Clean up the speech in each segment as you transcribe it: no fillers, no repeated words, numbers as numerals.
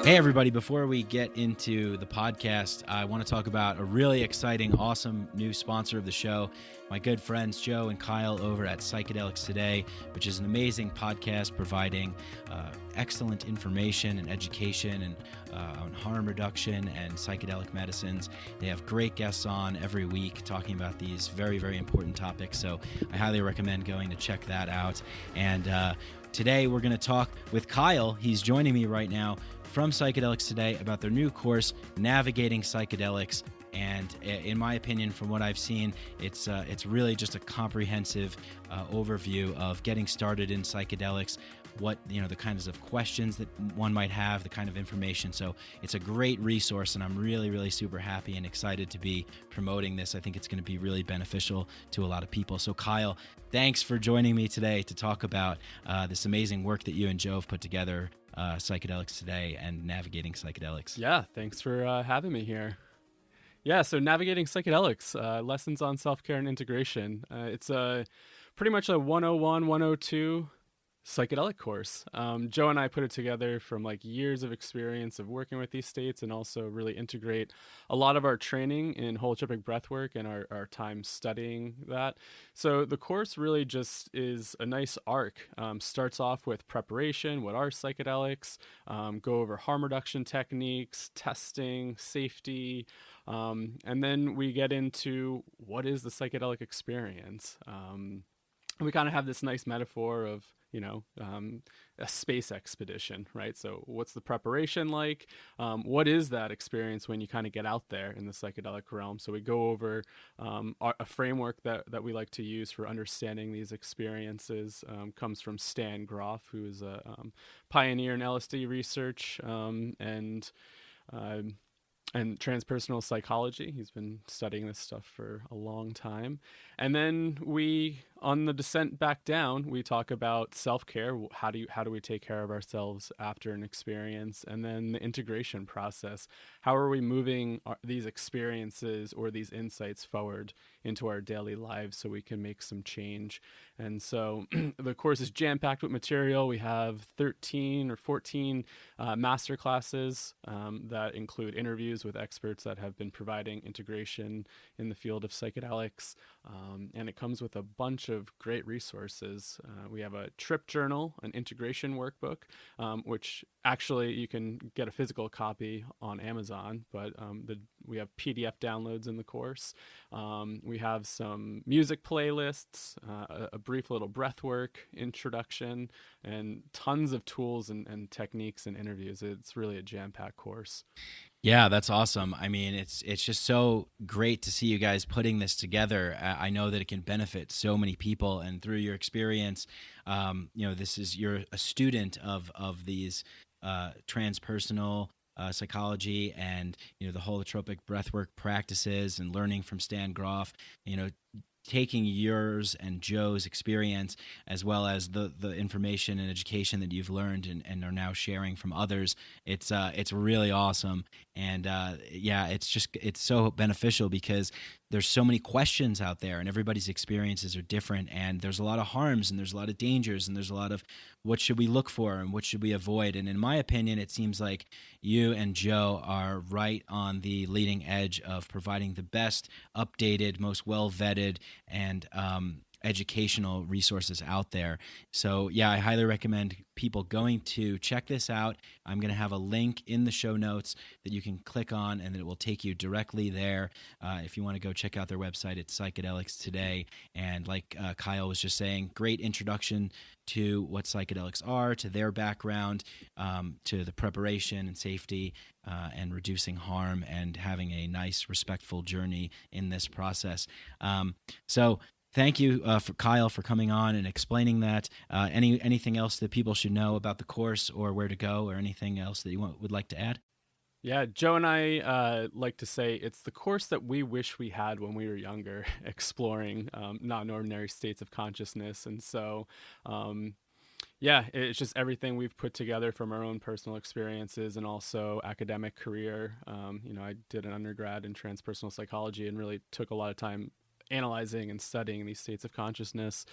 Hey, everybody. Before we get into the podcast, I want to talk about a really exciting, awesome new sponsor of the show, my good friends Joe and Kyle over at Psychedelics Today, which is an amazing podcast providing excellent information and education and on harm reduction and psychedelic medicines. They have great guests on every week talking about these very, very important topics. So I highly recommend going to check that out. And today we're going to talk with Kyle. He's joining me right now from Psychedelics Today about their new course, Navigating Psychedelics. And in my opinion, from what I've seen, it's really just a comprehensive overview of getting started in psychedelics, what, the kinds of questions that one might have, the kind of information. So it's a great resource, and I'm really, really super happy and excited to be promoting this. I think it's going to be really beneficial to a lot of people. So Kyle, thanks for joining me today to talk about this amazing work that you and Joe have put together, Psychedelics Today and Navigating Psychedelics. Yeah, thanks for having me here. Yeah, so Navigating Psychedelics, lessons on self-care and integration. It's pretty much a 101, 102 psychedelic course. Joe and I put it together from years of experience of working with these states, and also really integrate a lot of our training in holotropic breathwork and our time studying that. So the course really just is a nice arc. Starts off with preparation, what are psychedelics, go over harm reduction techniques, testing, safety, and then we get into what is the psychedelic experience. We kind of have this nice metaphor of a space expedition, right? So what's the preparation like? What is that experience when you kind of get out there in the psychedelic realm? So we go over a framework that we like to use for understanding these experiences. Comes from Stan Groff, who is a pioneer in LSD research and transpersonal psychology. He's been studying this stuff for a long time. And then on the descent back down, we talk about self-care. How do we take care of ourselves after an experience? And then the integration process. How are we moving these experiences or these insights forward into our daily lives so we can make some change? And so the course is jam-packed with material. We have 13 or 14 master classes that include interviews with experts that have been providing integration in the field of psychedelics. And it comes with a bunch of great resources. We have a trip journal, an integration workbook, which actually you can get a physical copy on Amazon, but we have PDF downloads in the course. We have some music playlists, a brief little breathwork introduction, and tons of tools and techniques and interviews. It's really a jam-packed course. Yeah, that's awesome. I mean, it's just so great to see you guys putting this together. I know that it can benefit so many people, and through your experience, you're a student of these transpersonal psychology and the holotropic breathwork practices, and learning from Stan Groff. Taking yours and Joe's experience, as well as the information and education that you've learned and are now sharing from others, it's really awesome. And it's so beneficial because there's so many questions out there, and everybody's experiences are different, and there's a lot of harms, and there's a lot of dangers, and there's a lot of what should we look for and what should we avoid. And in my opinion, it seems like you and Joe are right on the leading edge of providing the best, updated, most well-vetted, and educational resources out there. So yeah, I highly recommend people going to check this out. I'm going to have a link in the show notes that you can click on, and it will take you directly there. If you want to go check out their website, it's Psychedelics Today. And like Kyle was just saying, great introduction to what psychedelics are, to their background, to the preparation and safety, and reducing harm, and having a nice, respectful journey in this process. So thank you, for Kyle, for coming on and explaining that. Anything else that people should know about the course, or where to go, or anything else that you would like to add? Yeah, Joe and I like to say it's the course that we wish we had when we were younger, exploring non-ordinary states of consciousness. And so, it's just everything we've put together from our own personal experiences and also academic career. I did an undergrad in transpersonal psychology and really took a lot of time analyzing and studying these states of consciousness.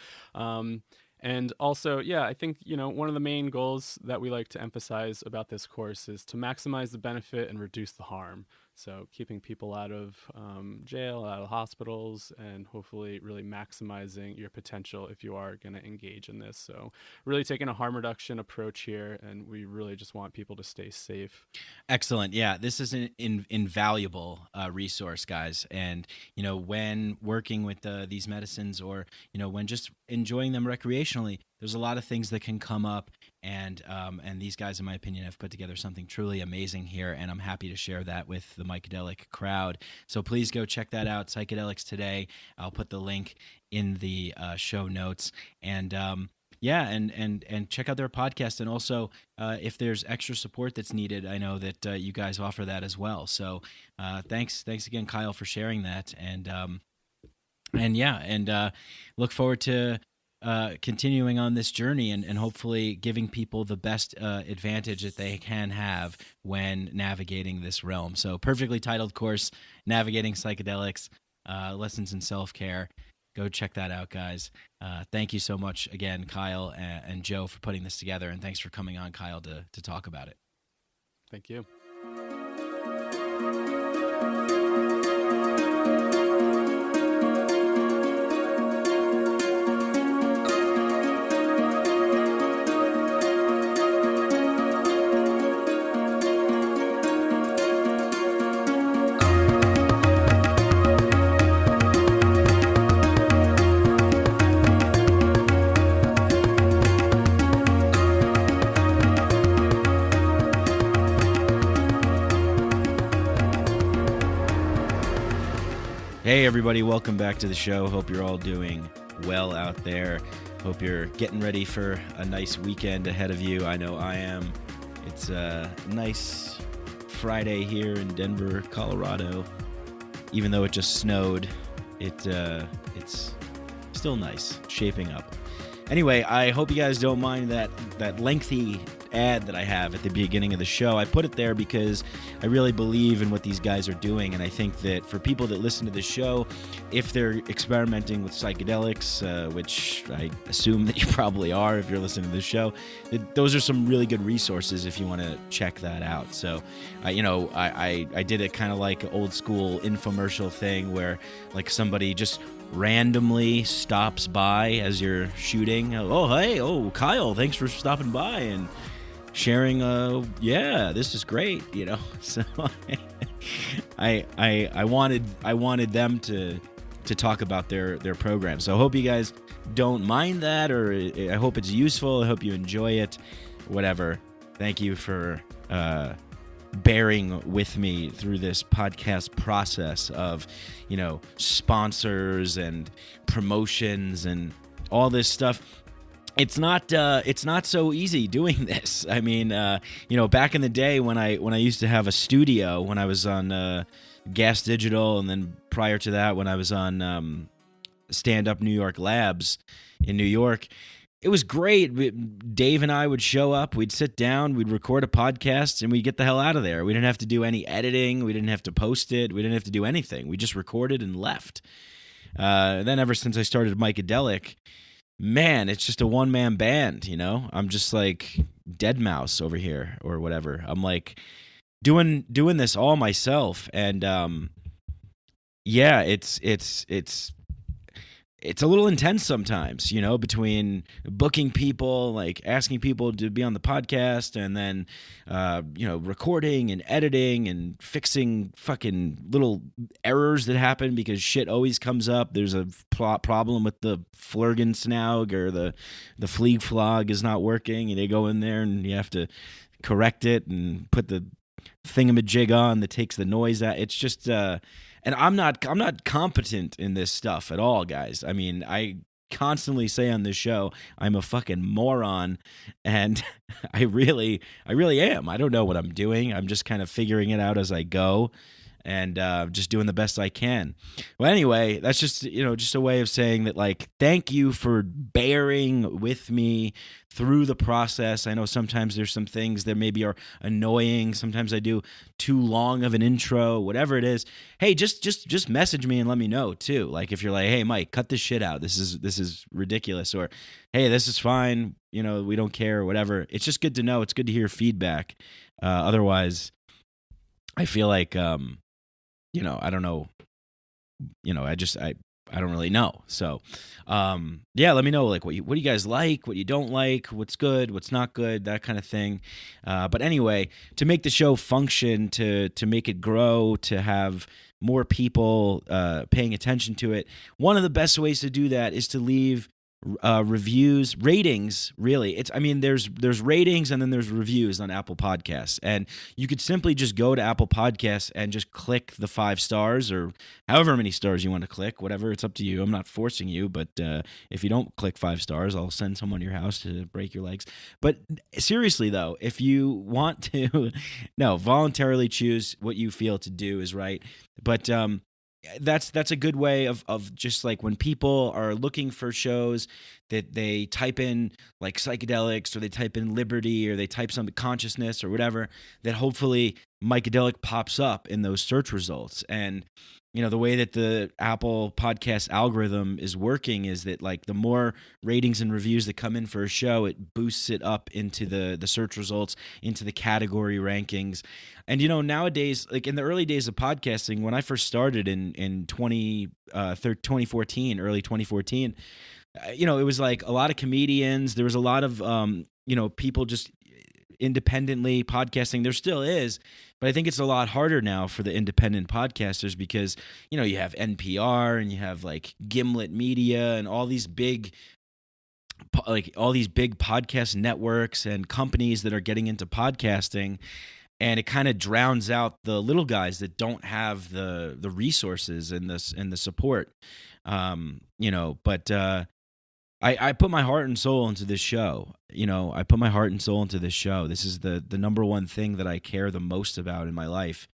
And also, yeah, I think, one of the main goals that we like to emphasize about this course is to maximize the benefit and reduce the harm. So keeping people out of jail, out of hospitals, and hopefully really maximizing your potential if you are going to engage in this. So really taking a harm reduction approach here, and we really just want people to stay safe. Excellent. Yeah, this is an invaluable resource, guys. And, when working with these medicines, or, when just enjoying them recreationally, there's a lot of things that can come up. And these guys, in my opinion, have put together something truly amazing here, and I'm happy to share that with the Mycadelic crowd. So please go check that out, Psychedelics Today. I'll put the link in the show notes, and and check out their podcast. And also, if there's extra support that's needed, I know that you guys offer that as well. So thanks again, Kyle, for sharing that, and look forward to continuing on this journey and hopefully giving people the best advantage that they can have when navigating this realm. So perfectly titled course, Navigating Psychedelics, Lessons in Self-Care. Go check that out, guys. Thank you so much again, Kyle and Joe, for putting this together. And thanks for coming on, Kyle, to talk about it. Thank you. Hey everybody, welcome back to the show. Hope you're all doing well out there. Hope you're getting ready for a nice weekend ahead of you. I know I am. It's a nice Friday here in Denver, Colorado. Even though it just snowed, it's still nice, shaping up. Anyway, I hope you guys don't mind that lengthy ad that I have at the beginning of the show. I put it there because I really believe in what these guys are doing, and I think that for people that listen to this show, if they're experimenting with psychedelics, which I assume that you probably are if you're listening to this show, those are some really good resources if you want to check that out. So, I did it kind of like an old school infomercial thing where like somebody just randomly stops by as you're shooting. Oh, hey, Kyle, thanks for stopping by and sharing. This is great, So I wanted them to talk about their program. So I hope you guys don't mind that, or I hope it's useful. I hope you enjoy it. Whatever. Thank you for bearing with me through this podcast process of, sponsors and promotions and all this stuff. It's not so easy doing this. I mean, back in the day when I used to have a studio, when I was on Gas Digital, and then prior to that when I was on Stand Up New York Labs in New York, it was great. Dave and I would show up, we'd sit down, we'd record a podcast, and we'd get the hell out of there. We didn't have to do any editing. We didn't have to post it. We didn't have to do anything. We just recorded and left. Then ever since I started Mycadelic, man, it's just a one-man band, I'm just like Deadmau5 over here or whatever. I'm like doing this all myself, and it's a little intense sometimes, between booking people, like asking people to be on the podcast, and then, recording and editing and fixing fucking little errors that happen because shit always comes up. There's a problem with the Flurgensnaug, or the Fleeg Flog is not working, and they go in there and you have to correct it and put the thingamajig on that takes the noise out. It's just, and I'm not competent in this stuff at all, guys. I mean, I constantly say on this show, I'm a fucking moron, and I really am. I don't know what I'm doing. I'm just kind of figuring it out as I go. and just doing the best I can. Well, anyway, that's just just a way of saying that, like, thank you for bearing with me through the process. I know sometimes there's some things that maybe are annoying. Sometimes I do too long of an intro, whatever it is. Hey, just message me and let me know too. Like, if you're like, hey, Mike, cut this shit out. This is ridiculous. Or, hey, this is fine. We don't care or whatever. It's just good to know. It's good to hear feedback. Otherwise, I feel like, I don't know, I don't really know. So, let me know, like, what do you guys like, what you don't like, what's good, what's not good, that kind of thing. But anyway, to make the show function, to make it grow, to have more people paying attention to it, one of the best ways to do that is to leave reviews, ratings. Really, there's ratings and then there's reviews on Apple Podcasts, and you could simply just go to Apple Podcasts and just click the 5 stars or however many stars you want to click, whatever. It's up to you. I'm not forcing you, but if you don't click 5 stars, I'll send someone to your house to break your legs. But seriously though, if you want to voluntarily choose what you feel to do is right. But that's a good way of just, like, when people are looking for shows that they type in, like, psychedelics, or they type in liberty, or they type some consciousness or whatever, that hopefully Mycadelic pops up in those search results. And the way that the Apple Podcast algorithm is working is that, like, the more ratings and reviews that come in for a show, it boosts it up into the search results, into the category rankings. And, nowadays, like, in the early days of podcasting, when I first started in 2014, early 2014, it was like a lot of comedians. There was a lot of, people just independently podcasting. There still is, but I think it's a lot harder now for the independent podcasters because, you have NPR and you have, like, Gimlet Media and all these big podcast networks and companies that are getting into podcasting. And it kind of drowns out the little guys that don't have the resources and the support. But I put my heart and soul into this show. I put my heart and soul into this show. This is the number one thing that I care the most about in my life.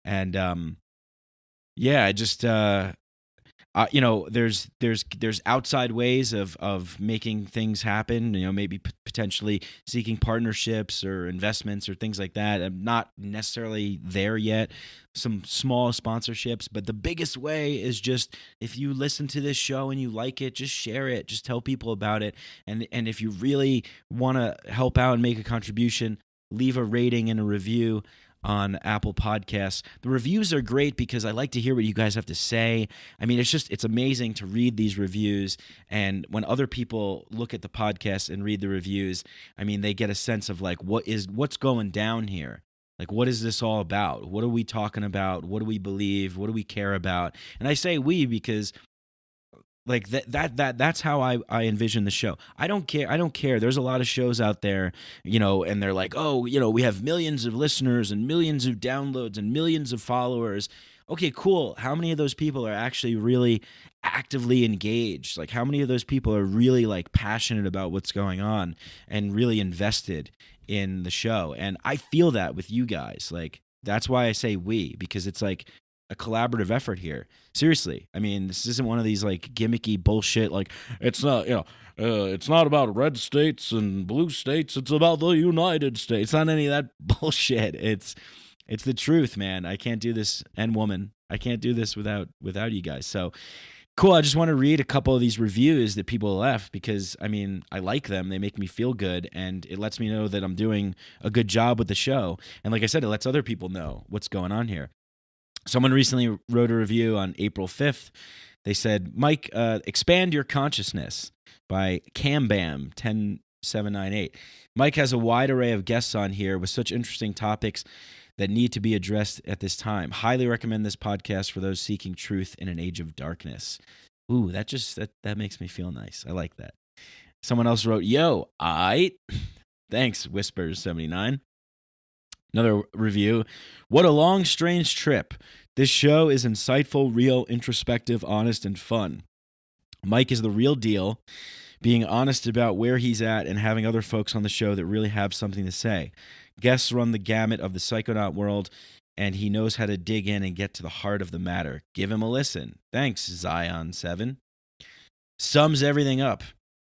And I just there's outside ways of making things happen, maybe potentially seeking partnerships or investments or things like that. I'm not necessarily there yet. Some small sponsorships, but the biggest way is just, if you listen to this show and you like it, just share it, just tell people about it. And if you really want to help out and make a contribution, leave a rating and a review on Apple Podcasts. The reviews are great because I like to hear what you guys have to say. I mean, it's amazing to read these reviews, and when other people look at the podcast and read the reviews, I mean, they get a sense of, like, what's going down here. Like, what is this all about? What are we talking about? What do we believe? What do we care about? And I say we because, like, that's how I envision the show. I don't care. There's a lot of shows out there, and they're like, oh, we have millions of listeners and millions of downloads and millions of followers. Okay, cool. How many of those people are actually really actively engaged? Like, how many of those people are really, like, passionate about what's going on and really invested in the show? And I feel that with you guys. Like, that's why I say we, because it's like a collaborative effort here. Seriously. I mean, this isn't one of these, like, gimmicky bullshit, like, it's not, it's not about red states and blue states, it's about the United States. It's not any of that bullshit. It's the truth, man. I can't do this, and woman, I can't do this without you guys. So cool. I just want to read a couple of these reviews that people left because, I mean, I like them. They make me feel good, and it lets me know that I'm doing a good job with the show. And like I said, it lets other people know what's going on here. Someone recently wrote a review on April 5th. They said, Mike, Expand Your Consciousness by CamBam10798. Mike has a wide array of guests on here with such interesting topics that need to be addressed at this time. Highly recommend this podcast for those seeking truth in an age of darkness. Ooh, that makes me feel nice. I like that. Someone else wrote, yo, aight. Thanks, Whispers79. Another review. What a long, strange trip. This show is insightful, real, introspective, honest, and fun. Mike is the real deal, being honest about where he's at and having other folks on the show that really have something to say. Guests run the gamut of the psychonaut world and he knows how to dig in and get to the heart of the matter. Give him a listen. Thanks, Zion7. Sums everything up.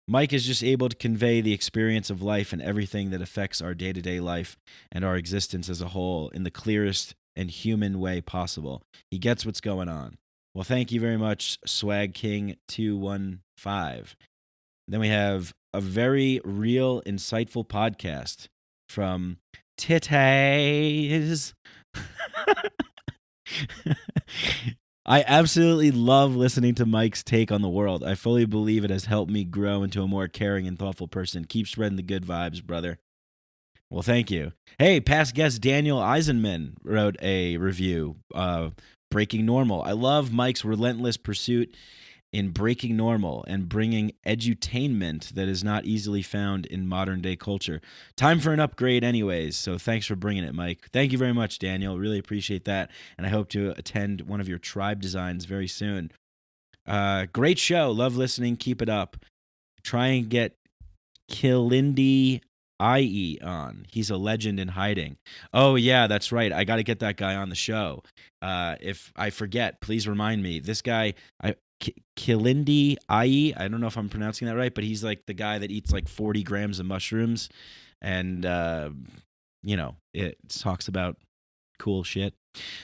Mike is just able to convey the experience of life and everything that affects our day-to-day life and our existence as a whole in the clearest and human way possible. He gets what's going on. Well, thank you very much, Swag King 215. Then we have a very real, insightful podcast from Titties. I absolutely love listening to Mike's take on the world. I fully believe it has helped me grow into a more caring and thoughtful person. Keep spreading the good vibes, brother. Well, thank you. Hey, past guest Daniel Eisenman wrote a review, Breaking Normal. I love Mike's relentless pursuit in breaking normal and bringing edutainment that is not easily found in modern-day culture. Time for an upgrade anyways, so thanks for bringing it, Mike. Thank you very much, Daniel. Really appreciate that, and I hope to attend one of your tribe designs very soon. Great show. Love listening. Keep it up. Try and get Kilindi IE on. He's a legend in hiding. Oh, yeah, that's right. I got to get that guy on the show. If I forget, please remind me. This guy... Kilindi IE, I don't know if I'm pronouncing that right, but he's like the guy that eats like 40 grams of mushrooms and, it talks about cool shit.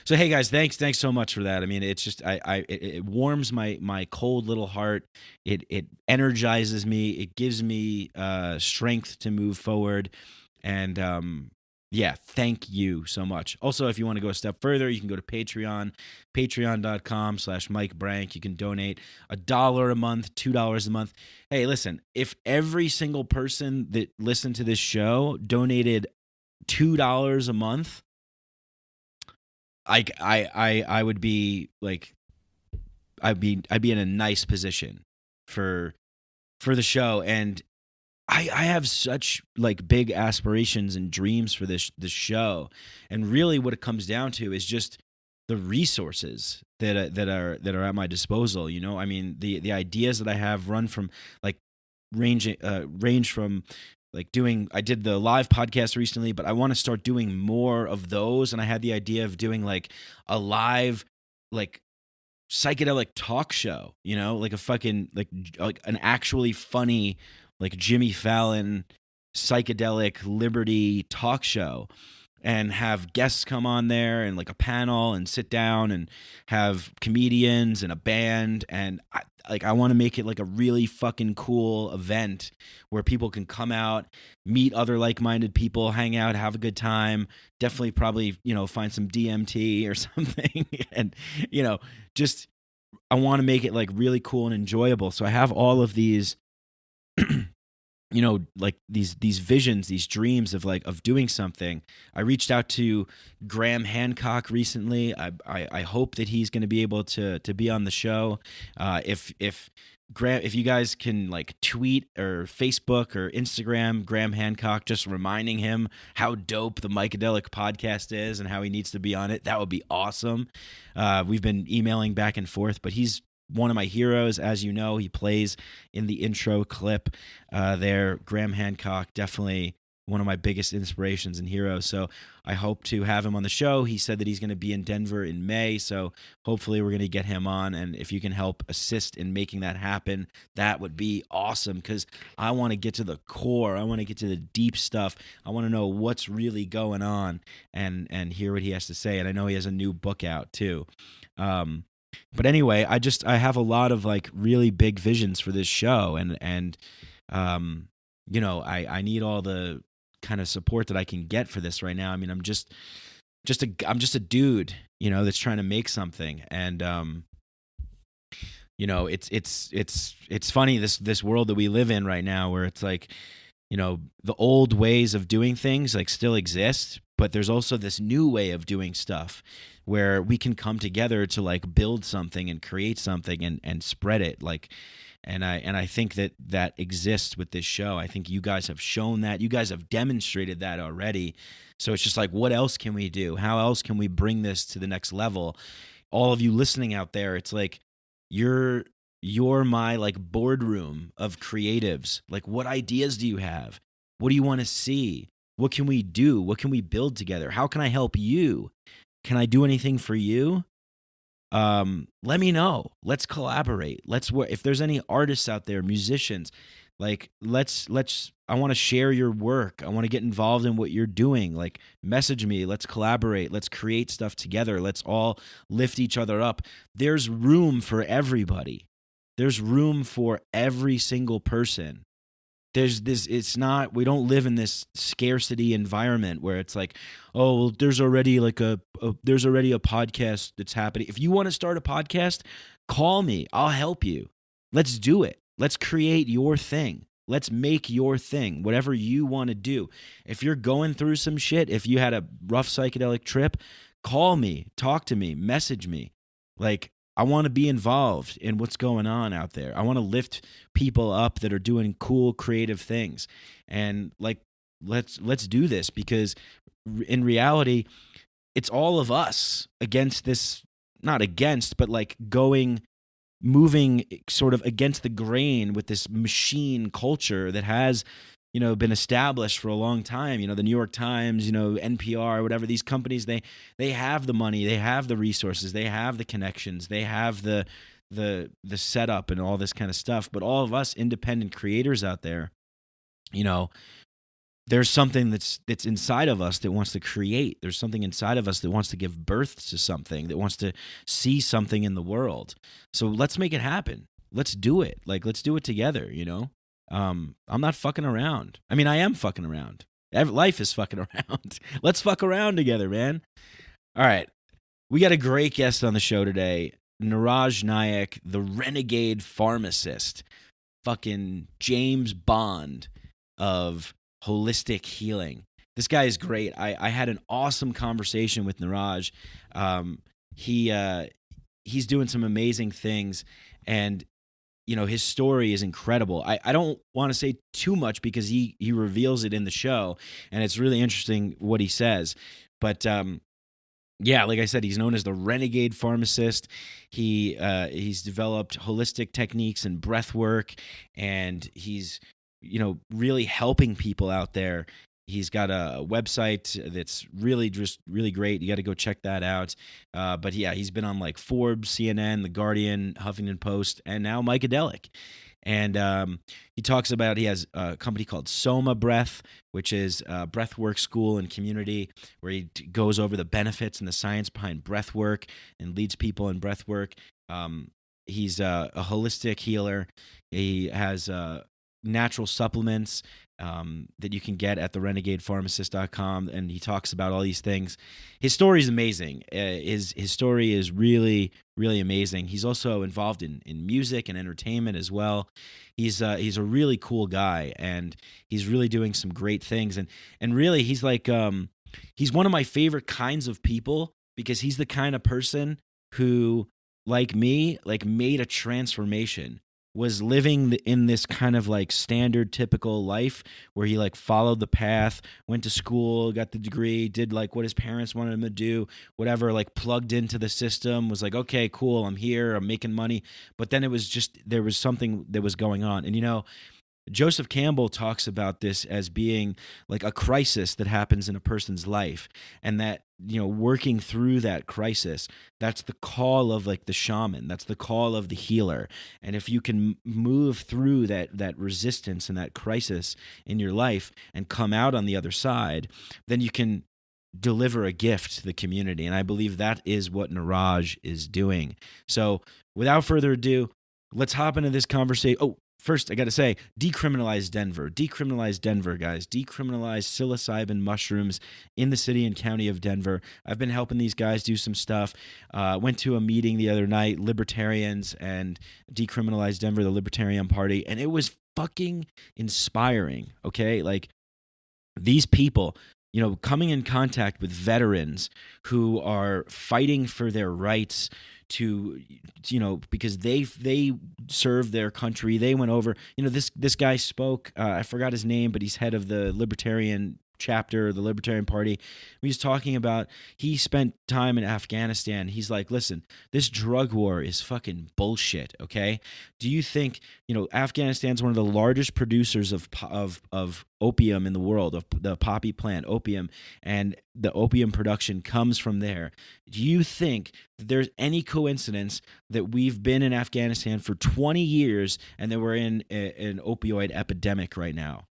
So, hey guys, thanks so much for that. I mean, it's just, it warms my cold little heart. It energizes me. It gives me strength to move forward. And, yeah, thank you so much. Also, if you want to go a step further, you can go to Patreon, patreon.com/Mike Brank. You can donate $1 a month, $2 a month. Hey, listen, if every single person that listened to this show donated $2 a month, I would be like, I'd be in a nice position for the show. And I have such like big aspirations and dreams for this show, and really what it comes down to is just the resources that are at my disposal. You know, I mean the ideas that I have run from like range from like doing. I did the live podcast recently, but I want to start doing more of those, and I had the idea of doing like a live like psychedelic talk show. You know, like a fucking like an actually funny, like Jimmy Fallon psychedelic liberty talk show, and have guests come on there and like a panel and sit down and have comedians and a band. And I want to make it like a really fucking cool event where people can come out, meet other like-minded people, hang out, have a good time, definitely probably, find some DMT or something. And, just, I want to make it like really cool and enjoyable. So I have all of these like these visions, these dreams of doing something. I reached out to Graham Hancock recently. I hope that he's going to be able to be on the show. If you guys can like tweet or Facebook or Instagram Graham Hancock, just reminding him how dope the Mycadelic podcast is and how he needs to be on it, that would be awesome. We've been emailing back and forth, but he's one of my heroes. As you know, he plays in the intro clip there. Graham Hancock, definitely one of my biggest inspirations and heroes. So I hope to have him on the show. He said that he's going to be in Denver in May, so hopefully we're going to get him on. And if you can help assist in making that happen, that would be awesome, because I want to get to the core. I want to get to the deep stuff. I want to know what's really going on and hear what he has to say. And I know he has a new book out too. But anyway, I have a lot of like really big visions for this show, and I need all the kind of support that I can get for this right now. I mean, I'm just a dude, that's trying to make something, and it's funny, this world that we live in right now, where it's like, the old ways of doing things like still exist, but there's also this new way of doing stuff where we can come together to like build something and create something and spread it. Like, and I think that exists with this show. I think you guys have shown that. You guys have demonstrated that already. So it's just like, what else can we do? How else can we bring this to the next level? All of you listening out there, it's like you're my like boardroom of creatives. Like, what ideas do you have? What do you want to see? What can we do? What can we build together? How can I help you? Can I do anything for you? Let me know. Let's collaborate. If there's any artists out there, musicians, like let's I want to share your work. I want to get involved in what you're doing. Like message me. Let's collaborate. Let's create stuff together. Let's all lift each other up. There's room for everybody. There's room for every single person. We don't live in this scarcity environment where it's like, oh, well, there's already a podcast that's happening. If you want to start a podcast, call me. I'll help you. Let's do it. Let's create your thing. Let's make your thing, whatever you want to do. If you're going through some shit, if you had a rough psychedelic trip, call me, talk to me, message me. Like, I want to be involved in what's going on out there. I want to lift people up that are doing cool, creative things. And like, let's do this, because in reality, it's all of us against this, not against, but like moving sort of against the grain with this machine culture that has, been established for a long time. The New York Times, NPR, whatever, these companies, they have the money, they have the resources, they have the connections, they have the setup and all this kind of stuff. But all of us independent creators out there, there's something that's inside of us that wants to create. There's something inside of us that wants to give birth to something, that wants to see something in the world. So let's make it happen. Let's do it. Like, let's do it together, I'm not fucking around. I mean, I am fucking around. Life is fucking around. Let's fuck around together, man. All right. We got a great guest on the show today. Niraj Naik, the Renegade Pharmacist. Fucking James Bond of holistic healing. This guy is great. I had an awesome conversation with Niraj. He's doing some amazing things, and his story is incredible. I don't want to say too much because he reveals it in the show, and it's really interesting what he says. But yeah, like I said, he's known as the Renegade Pharmacist. He's developed holistic techniques and breath work, and he's really helping people out there. He's got a website that's really great. You got to go check that out. But yeah, he's been on like Forbes, CNN, The Guardian, Huffington Post, and now Psychedelic. And he talks about, he has a company called SOMA Breath, which is a breathwork school and community where he goes over the benefits and the science behind breathwork and leads people in breathwork. He's a holistic healer. He has natural supplements that you can get at therenegadepharmacist.com, and he talks about all these things. His story is amazing. His story is really, really amazing. He's also involved in music and entertainment as well. He's a really cool guy, and he's really doing some great things. And really, he's like he's one of my favorite kinds of people, because he's the kind of person who, like me, like made a transformation. Was living in this kind of like standard typical life where he like followed the path, went to school, got the degree, did like what his parents wanted him to do, whatever, like plugged into the system, was like, okay, cool, I'm here, I'm making money. But then it was just, there was something that was going on. And Joseph Campbell talks about this as being like a crisis that happens in a person's life, and that, working through that crisis, that's the call of like the shaman, that's the call of the healer. And if you can move through that resistance and that crisis in your life and come out on the other side, then you can deliver a gift to the community. And I believe that is what Niraj is doing. So without further ado, let's hop into this conversation. Oh, first, I got to say, decriminalize Denver. Decriminalize Denver, guys. Decriminalize psilocybin mushrooms in the city and county of Denver. I've been helping these guys do some stuff. Went to a meeting the other night, libertarians and Decriminalize Denver, the Libertarian Party, and it was fucking inspiring, okay? Like, these people, coming in contact with veterans who are fighting for their rights to, because they served their country. They went over, this guy spoke, I forgot his name, but he's head of the Libertarian chapter, the Libertarian Party. He was talking about, he spent time in Afghanistan. He's like, listen, this drug war is fucking bullshit, okay? Do you think, Afghanistan's one of the largest producers of opium in the world, of the poppy plant, opium, and the opium production comes from there. Do you think that there's any coincidence that we've been in Afghanistan for 20 years and that we're in an opioid epidemic right now?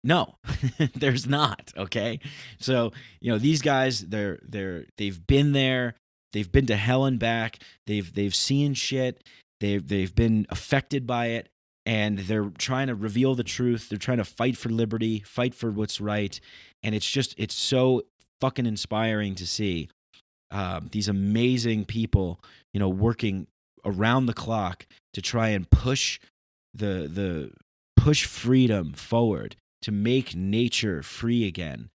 No, there's not. Okay, so these guys, they've been there, they've been to hell and back, they've seen shit, they've been affected by it, and they're trying to reveal the truth. They're trying to fight for liberty, fight for what's right, and it's so fucking inspiring to see these amazing people, working around the clock to try and push push freedom forward, to make nature free again.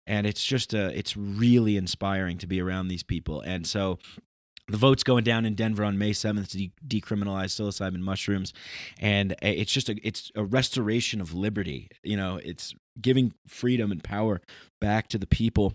And it's really inspiring to be around these people. And so the vote's going down in Denver on May 7th to decriminalize psilocybin mushrooms. And it's a restoration of liberty. It's giving freedom and power back to the people,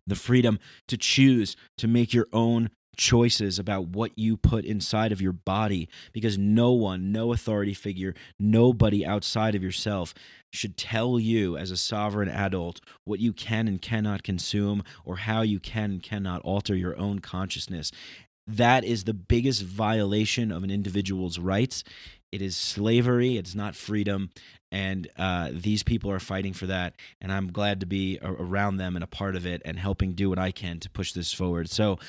the freedom to choose, to make your own choices about what you put inside of your body, because no authority figure, nobody outside of yourself should tell you as a sovereign adult what you can and cannot consume, or how you can and cannot alter your own consciousness. That is the biggest violation of an individual's rights. It is slavery. It's not freedom. And these people are fighting for that. And I'm glad to be around them and a part of it and helping do what I can to push this forward. So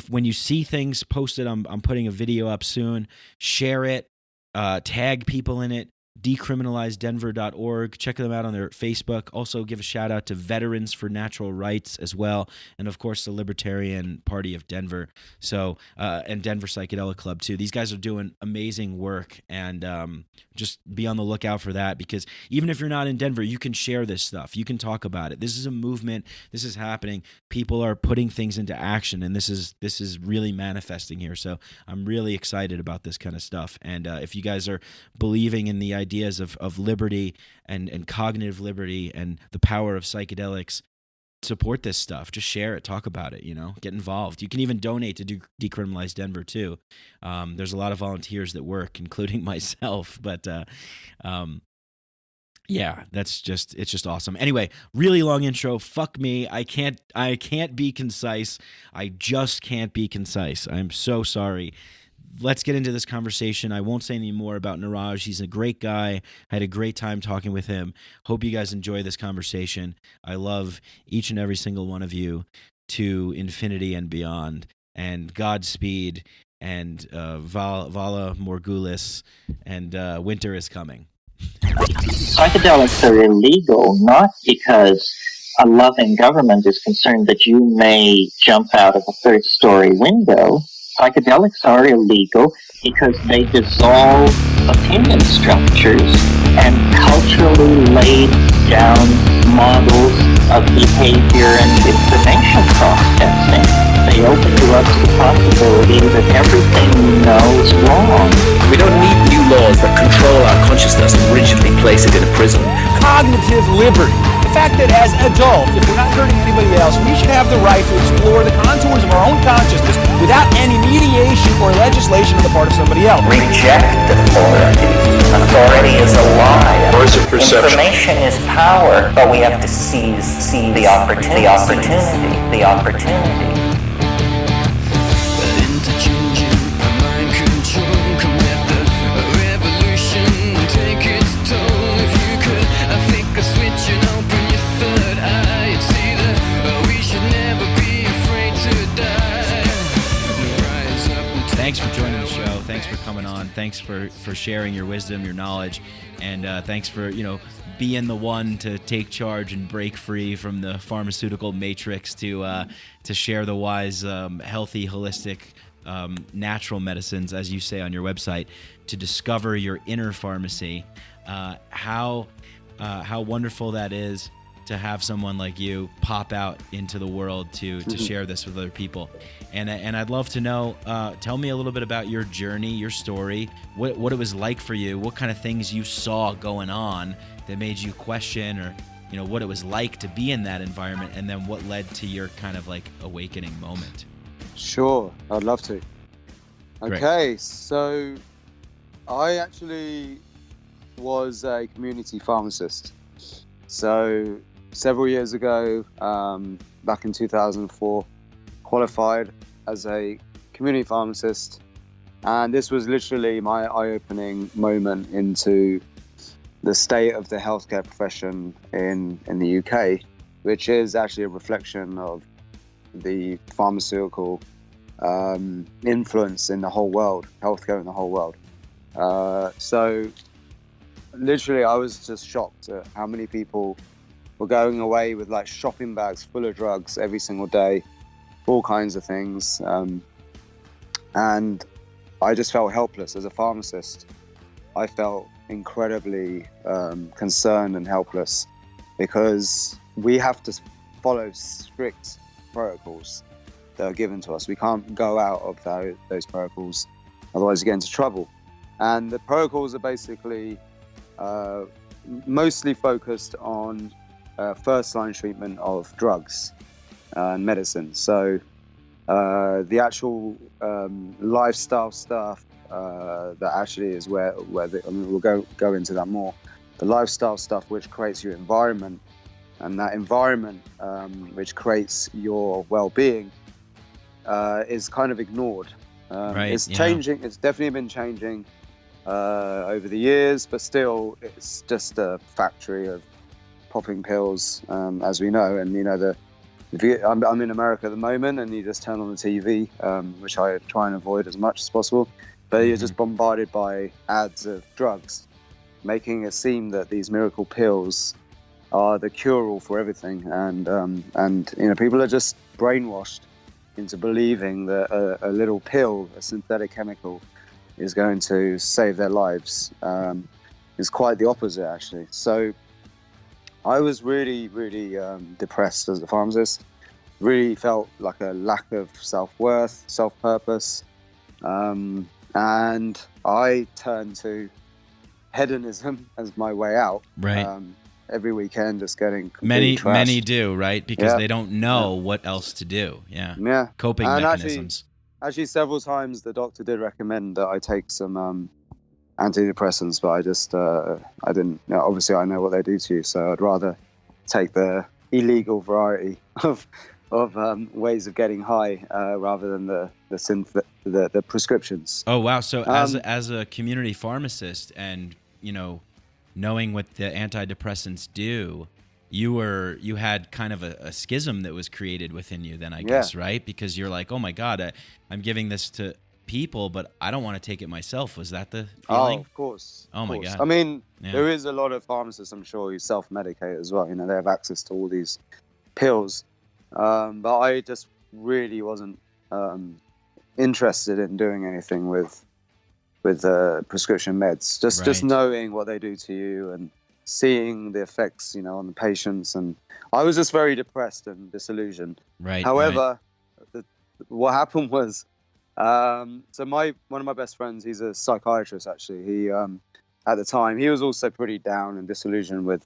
when you see things posted, I'm putting a video up soon, share it, tag people in it, decriminalizedenver.org. Check them out on their Facebook. Also give a shout out to Veterans for Natural Rights as well. And of course, the Libertarian Party of Denver. So, and Denver Psychedelic Club too. These guys are doing amazing work, and just be on the lookout for that, because even if you're not in Denver, you can share this stuff. You can talk about it. This is a movement. This is happening. People are putting things into action, and this is really manifesting here. So I'm really excited about this kind of stuff. And if you guys are believing in the ideas of liberty and cognitive liberty and the power of psychedelics, support this stuff. Just share it, talk about it, get involved. You can even donate to Decriminalize Denver too. There's a lot of volunteers that work, including myself, but yeah, it's just awesome. Anyway, really long intro. Fuck me. I can't be concise. I just can't be concise. I'm so sorry. Let's get into this conversation. I won't say any more about Niraj. He's a great guy. I had a great time talking with him. Hope you guys enjoy this conversation. I love each and every single one of you to infinity and beyond. And Godspeed, and Vala Morgulis, and winter is coming. Psychedelics are illegal not because a loving government is concerned that you may jump out of a third-story window. Psychedelics are illegal because they dissolve opinion structures and culturally laid down models of behavior and information processing. They open you up to the possibility that everything you know is wrong. We don't need new laws that control our consciousness and rigidly place it in a prison. Cognitive liberty. The fact that as adults, if we're not hurting anybody else, we should have the right to explore the contours of our own consciousness without any mediation or legislation on the part of somebody else. Reject authority. Authority is a lie. Words of perception. Information is power, but we have to seize the opportunity. Thanks for joining the show. Thanks for coming on. Thanks for sharing your wisdom, your knowledge, and thanks for being the one to take charge and break free from the pharmaceutical matrix to share the wise, healthy, holistic, natural medicines, as you say on your website, to discover your inner pharmacy. How wonderful that is to have someone like you pop out into the world to share this with other people. And I'd love to know, tell me a little bit about your journey, your story, what it was like for you, what kind of things you saw going on that made you question or what it was like to be in that environment, and then what led to your kind of like awakening moment. Sure, I'd love to. Great. Okay, so I actually was a community pharmacist. So several years ago, back in 2004, qualified as a community pharmacist. And this was literally my eye-opening moment into the state of the healthcare profession in the UK, which is actually a reflection of the pharmaceutical influence in the whole world, healthcare in the whole world. So literally I was just shocked at how many people were going away with like shopping bags full of drugs every single day, all kinds of things. And I just felt helpless as a pharmacist. I felt incredibly concerned and helpless because we have to follow strict protocols that are given to us. We can't go out of those protocols, otherwise you get into trouble. And the protocols are basically mostly focused on first-line treatment of drugs and medicine. So the actual lifestyle stuff that actually is where we'll go into that more. The lifestyle stuff which creates your environment, and that environment which creates your well-being is kind of ignored. It's changing. It's definitely been changing over the years, but still it's just a factory of popping pills, as we know. And I'm in America at the moment, and you just turn on the TV, which I try and avoid as much as possible, but you're just bombarded by ads of drugs, making it seem that these miracle pills are the cure-all for everything. And people are just brainwashed into believing that a little pill, a synthetic chemical, is going to save their lives. It's quite the opposite, actually. So I was really, really depressed as a pharmacist. Really felt like a lack of self-worth, self-purpose. And I turned to hedonism as my way out. Right. Every weekend, just getting completely trashed. Many do, right? Because they don't know what else to do. Yeah. Coping mechanisms. Actually, several times the doctor did recommend that I take some antidepressants, but I just I didn't. Obviously, I know what they do to you, so I'd rather take the illegal variety of ways of getting high rather than the prescriptions. Oh wow! So as a community pharmacist, and knowing what the antidepressants do, you had kind of a schism that was created within you then, I guess, right? Because you're like, oh my God, I'm giving this to people, but I don't want to take it myself. Was that the feeling? Oh, of course. Oh my God. I mean, there is a lot of pharmacists, I'm sure, who self-medicate as well. They have access to all these pills. But I just really wasn't interested in doing anything with prescription meds. Just knowing what they do to you and seeing the effects, on the patients. And I was just very depressed and disillusioned. Right. However, what happened was, so one of my best friends, he's a psychiatrist actually. He at the time he was also pretty down and disillusioned with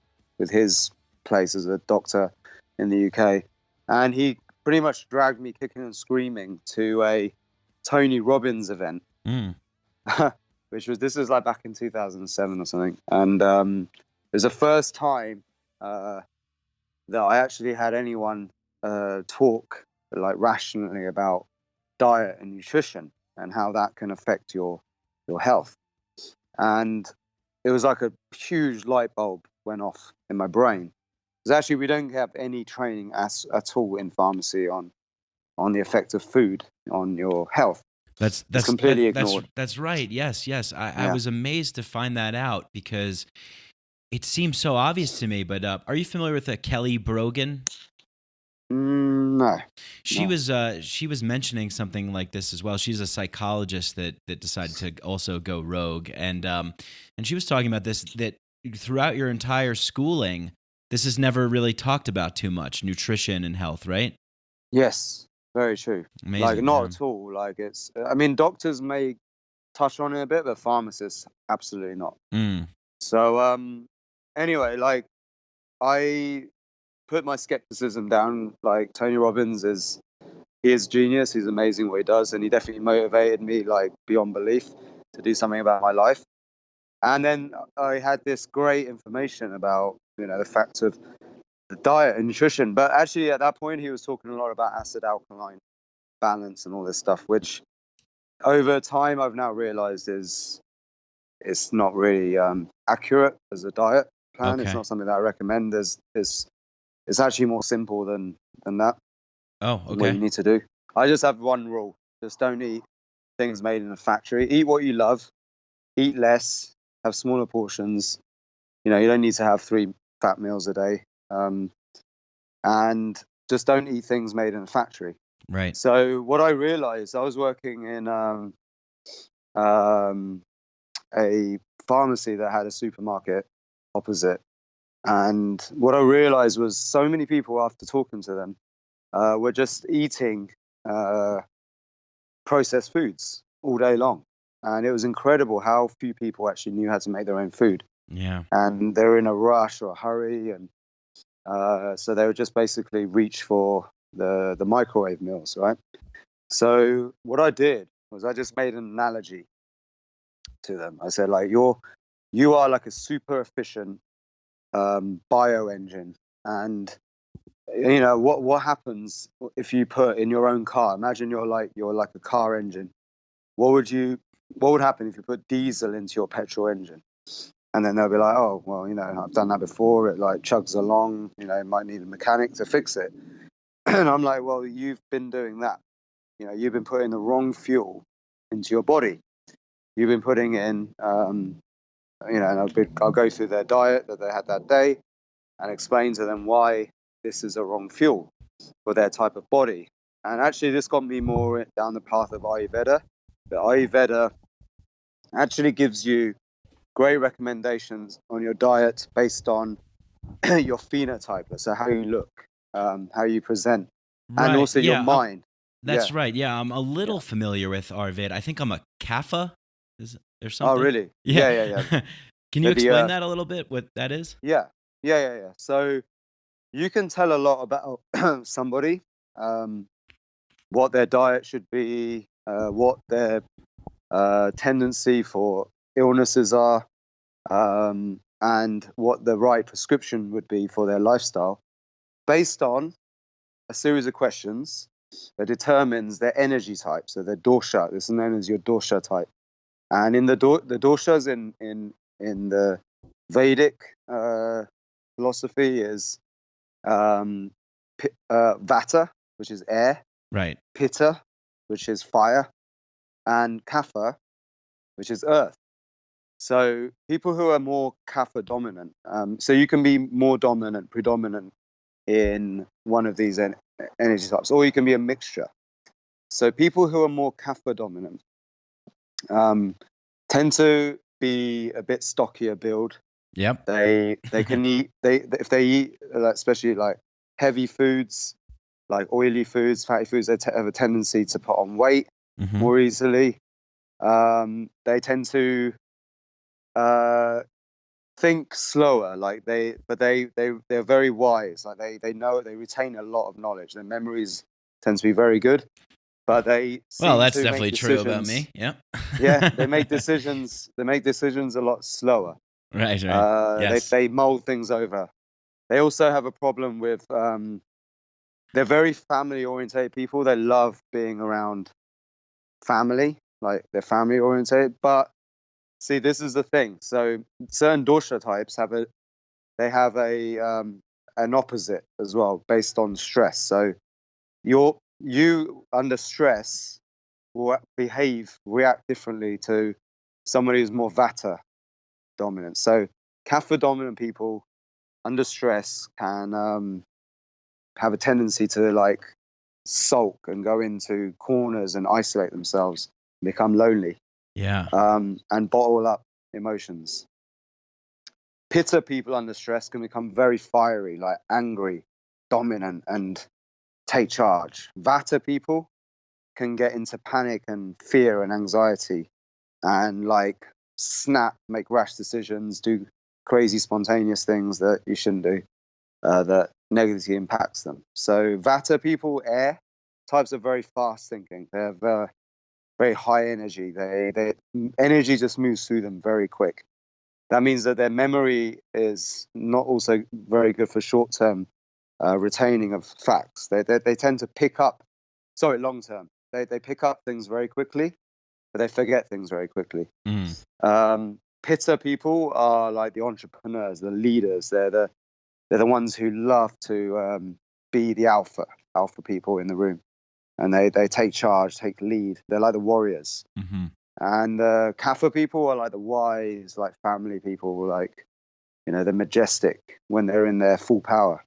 his place as a doctor in the UK, and he pretty much dragged me kicking and screaming to a Tony Robbins event, this was like back in 2007 or something, and it was the first time that I actually had anyone talk like rationally about diet and nutrition and how that can affect your health. And it was like a huge light bulb went off in my brain, because actually we don't have any training at all in pharmacy on the effect of food on your health. That's completely ignored. That's right. Yes. I was amazed to find that out, because it seems so obvious to me. But are you familiar with Kelly Brogan? No. She was mentioning something like this as well. She's a psychologist that decided to also go rogue, and she was talking about this, that throughout your entire schooling, this is never really talked about too much, nutrition and health, right? Yes, very true. Amazing, not at all. Like doctors may touch on it a bit, but pharmacists absolutely not. So anyway, I put my skepticism down. Like Tony Robbins he is genius. He's amazing what he does, and he definitely motivated me like beyond belief to do something about my life. And then I had this great information about, the fact of the diet and nutrition. But actually, at that point, he was talking a lot about acid alkaline balance and all this stuff, which over time I've now realized it's not really accurate as a diet plan. Okay. It's not something that I recommend. It's actually more simple than that. Oh, okay. What you need to do. I just have one rule: just don't eat things made in a factory. Eat what you love. Eat less. Have smaller portions. You don't need to have 3 fat meals a day. And just don't eat things made in a factory. Right. So what I realized, I was working in a pharmacy that had a supermarket opposite. And what I realized was so many people, after talking to them, were just eating processed foods all day long. And it was incredible how few people actually knew how to make their own food. Yeah. And they were in a rush or a hurry. And so they would just basically reach for the microwave meals, right? So what I did was I just made an analogy to them. I said, like, you are like a super efficient bioengine, and what happens if you put in your own car? Imagine you're like a car engine. What would happen if you put diesel into your petrol engine? And then they'll be like, oh, well, I've done that before. It like chugs along. It might need a mechanic to fix it. And I'm like, well, you've been doing that. You've been putting the wrong fuel into your body. You've been putting in, and I'll go through their diet that they had that day and explain to them why this is a wrong fuel for their type of body. And actually, this got me more down the path of Ayurveda. The Ayurveda actually gives you great recommendations on your diet based on your phenotype, so how you look, how you present, and also your mind. That's right. Yeah, I'm a little familiar with Ayurveda. I think I'm a Kapha. Is there something? Oh, really? Yeah. Can you Maybe, explain that a little bit? What that is? Yeah. So you can tell a lot about somebody, what their diet should be, what their tendency for illnesses are, and what the right prescription would be for their lifestyle, based on a series of questions that determines their energy type. So their dosha. This is known as your dosha type. And in the doshas in the Vedic philosophy is vata, which is air, right? Pitta, which is fire, and kapha, which is earth. So people who are more kapha dominant, so you can be more predominant in one of these energy types, or you can be a mixture. So people who are more kapha dominant tend to be a bit stockier build. Yep. They can eat if they eat especially like heavy foods, like oily foods, fatty foods. They have a tendency to put on weight more easily. They tend to think slower. Like they're very wise. Like they retain a lot of knowledge. Their memories tend to be very good. But that's definitely true about me. Yeah. Yeah, they make decisions. They make decisions a lot slower. Right. Yes. They mull things over. They also have a problem with. They're very family-oriented people. They love being around family, like they're family-oriented. But see, this is the thing. So certain dosha types have an opposite as well, based on stress. So you under stress will react differently to somebody who's more vata dominant. So kapha dominant people under stress can have a tendency to like sulk and go into corners and isolate themselves, become lonely, and bottle up emotions. Pitta people under stress can become very fiery, like angry, dominant, and take charge. Vata people can get into panic and fear and anxiety and like snap, make rash decisions, do crazy spontaneous things that you shouldn't do. that negatively impacts them. So Vata people, air types, are very fast thinking. They have very high energy. They energy just moves through them very quick. That means that their memory is not also very good for short-term retaining of facts. They tend to pick up, long-term. They pick up things very quickly, but they forget things very quickly. Pitta people are like the entrepreneurs, the leaders. They're the ones who love to be the alpha people in the room, and they take charge, take lead. They're like the warriors. And Kapha people are like the wise, like family people, like, they're majestic when they're in their full power,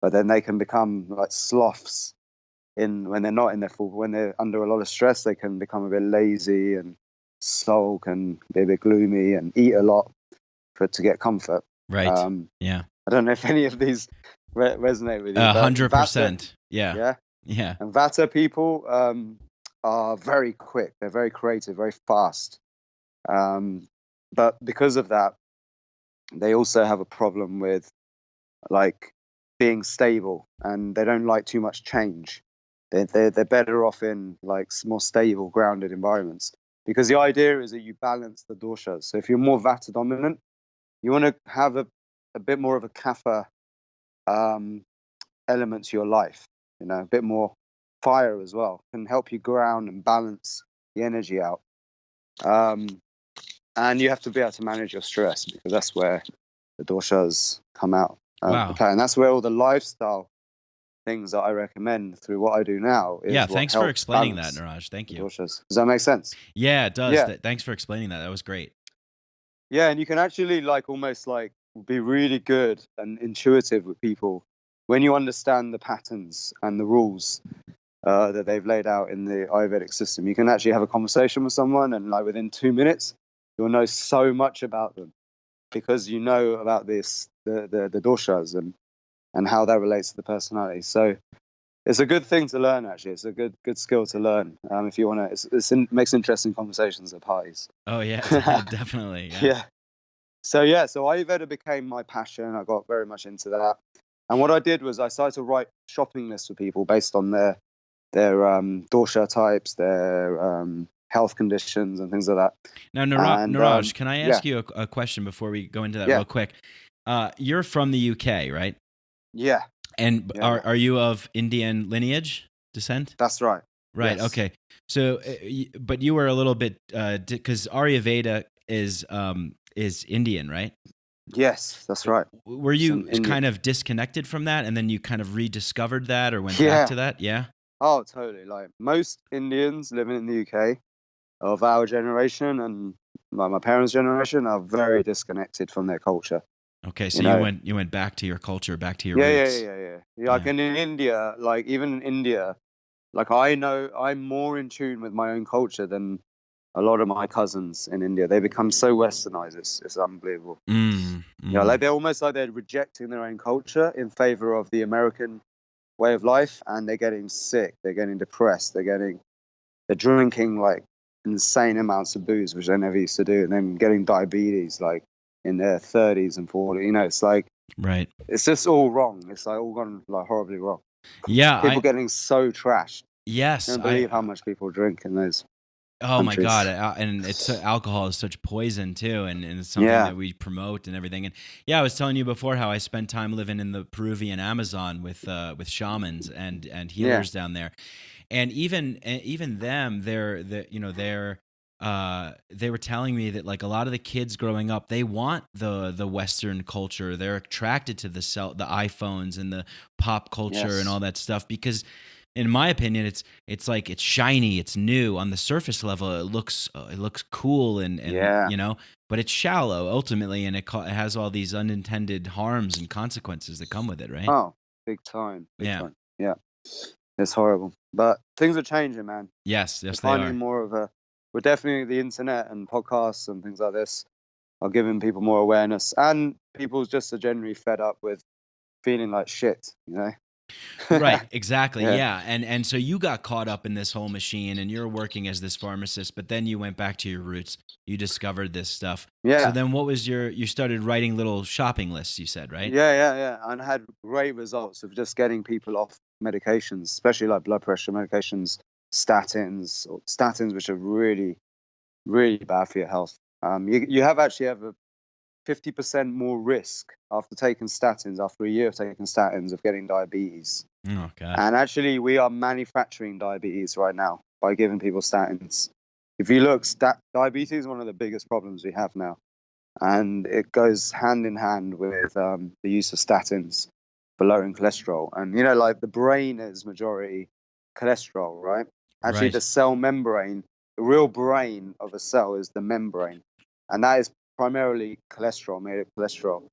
but then they can become like sloths when they're not in their full. When they're under a lot of stress, they can become a bit lazy and sulk and be a bit gloomy and eat a lot to get comfort. Right. Yeah. I don't know if any of these resonate with you. 100%. Yeah. And Vata people are very quick. They're very creative, very fast. But because of that, they also have a problem with like being stable, and they don't like too much change. They're better off in like more stable, grounded environments, because the idea is that you balance the doshas. So if you're more Vata dominant, you want to have a bit more of a Kapha element to your life, a bit more fire as well, can help you ground and balance the energy out. And you have to be able to manage your stress, because that's where the doshas come out. Wow. Okay, and that's where all the lifestyle things that I recommend through what I do now is thanks for explaining that, Niraj. Thank you. Doshas. Does that make sense? Yeah, it does. Yeah. Thanks for explaining that. That was great. Yeah, and you can actually almost be really good and intuitive with people when you understand the patterns and the rules that they've laid out in the Ayurvedic system. You can actually have a conversation with someone, and within 2 minutes, you'll know so much about them, because you know about the doshas and how that relates to the personality. So it's a good thing to learn. Actually, it's a good skill to learn if you want to. It makes interesting conversations at parties. Oh yeah, definitely. Yeah. So Ayurveda became my passion. I got very much into that, and what I did was I started to write shopping lists for people based on their dosha types, their health conditions, and things like that. Now, Niraj, can I ask you a question before we go into that real quick? You're from the UK, right? Yeah. And are you of Indian lineage, descent? That's right. Right. Yes. Okay. So, but you were a little bit because Ayurveda is Indian, right? Yes, that's right. Were you kind of disconnected from that, and then you kind of rediscovered that, or went back to that? Yeah. Oh, totally. Like most Indians living in the UK of our generation and my parents' generation are very disconnected from their culture. Okay, so you went back to your culture, back to your roots. Yeah. Like in India, even in India, I know I'm more in tune with my own culture than a lot of my cousins in India. They become so westernized, it's unbelievable. They're almost like they're rejecting their own culture in favor of the American way of life, and they're getting sick, they're getting depressed, they're drinking insane amounts of booze, which they never used to do, and then getting diabetes in their 30s and 40s. It's right. It's just all wrong. It's all gone horribly wrong. Yeah, people getting so trashed. Yes, I can't believe how much people drink in those. Oh countries. My God! And alcohol is such poison too, and it's something that we promote and everything. And I was telling you before how I spent time living in the Peruvian Amazon with shamans and healers down there, and even them, they were telling me that a lot of the kids growing up, they want the Western culture. They're attracted to the iPhones and the pop culture and all that stuff because, in my opinion, it's shiny, it's new on the surface level. It looks cool and but it's shallow ultimately, and it has all these unintended harms and consequences that come with it, right? Oh, big time. Yeah, it's horrible. But things are changing, man. Yes, they finding are. More of we're definitely the internet and podcasts and things like this are giving people more awareness, and people just are generally fed up with feeling like shit, Right, exactly. Yeah. Yeah. And so you got caught up in this whole machine and you're working as this pharmacist, but then you went back to your roots. You discovered this stuff. So Yeah. then what was you started writing little shopping lists, you said, right? Yeah. And I had great results of just getting people off medications, especially like blood pressure medications, statins, which are really, really bad for your health. You have a 50% more risk after taking statins, after a year of taking statins, of getting diabetes. Oh, gosh. And actually, we are manufacturing diabetes right now by giving people statins. If you look, diabetes is one of the biggest problems we have now. And it goes hand in hand with the use of statins for lowering cholesterol. And, like the brain is majority cholesterol, right? Actually, Right. the cell membrane, the real brain of a cell is the membrane. And that is primarily cholesterol, made of cholesterol.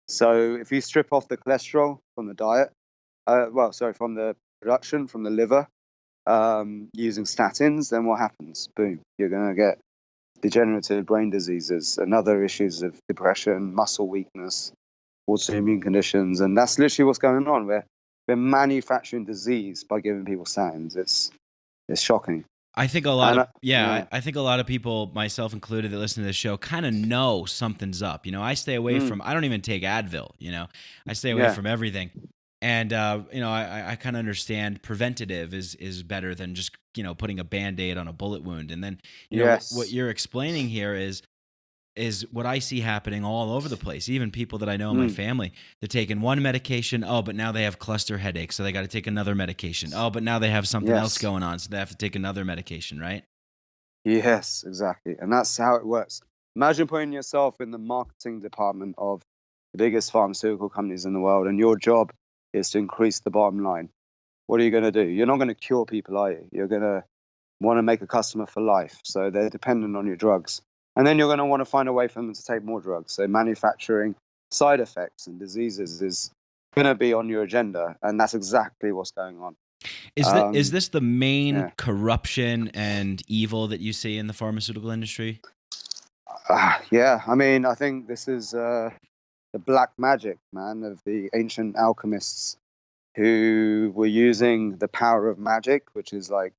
So if you strip off the cholesterol from the diet, from the production, from the liver, using statins, then what happens? Boom, you're going to get degenerative brain diseases and other issues of depression, muscle weakness, autoimmune conditions. And that's literally what's going on. We're manufacturing disease by giving people statins. It's shocking. I think a lot of yeah. I think a lot of people, myself included, that listen to this show kind of know something's up. I stay away from. I don't even take Advil. I stay away from everything. And I kind of understand preventative is better than just putting a Band-Aid on a bullet wound. And then what you're explaining here is what I see happening all over the place. Even people that I know in my family, they're taking one medication. Oh, but now they have cluster headaches, so they got to take another medication. Oh, but now they have something else going on, so they have to take another medication, right? Yes, exactly. And that's how it works. Imagine putting yourself in the marketing department of the biggest pharmaceutical companies in the world, and your job is to increase the bottom line. What are you going to do? You're not going to cure people, are you? You're going to want to make a customer for life. So they're dependent on your drugs. And then you're going to want to find a way for them to take more drugs. So manufacturing side effects and diseases is going to be on your agenda. And that's exactly what's going on. Is this the main corruption and evil that you see in the pharmaceutical industry? Yeah. I mean, I think this is the black magic, man, of the ancient alchemists who were using the power of magic, which is like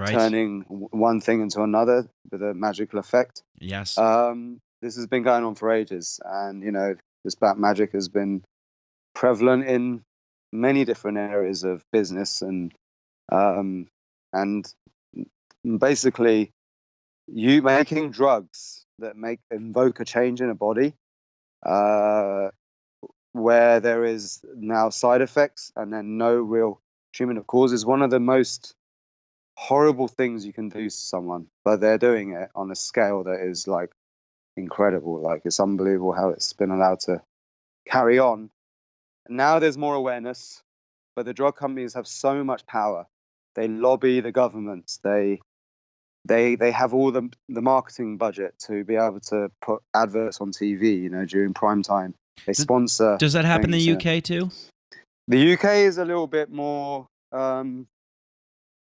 turning one thing into another with a magical effect. Yes. This has been going on for ages. And, this black magic has been prevalent in many different areas of business. And basically, you making drugs that invoke a change in a body, where there is now side effects and then no real treatment of cause, is one of the most horrible things you can do to someone. But they're doing it on a scale that is like incredible. Like, it's unbelievable how it's been allowed to carry on. Now there's more awareness, but the drug companies have so much power. They lobby the governments. They have all the marketing budget to be able to put adverts on TV, during prime time. They sponsor. Does that happen in the UK too? The UK is a little bit more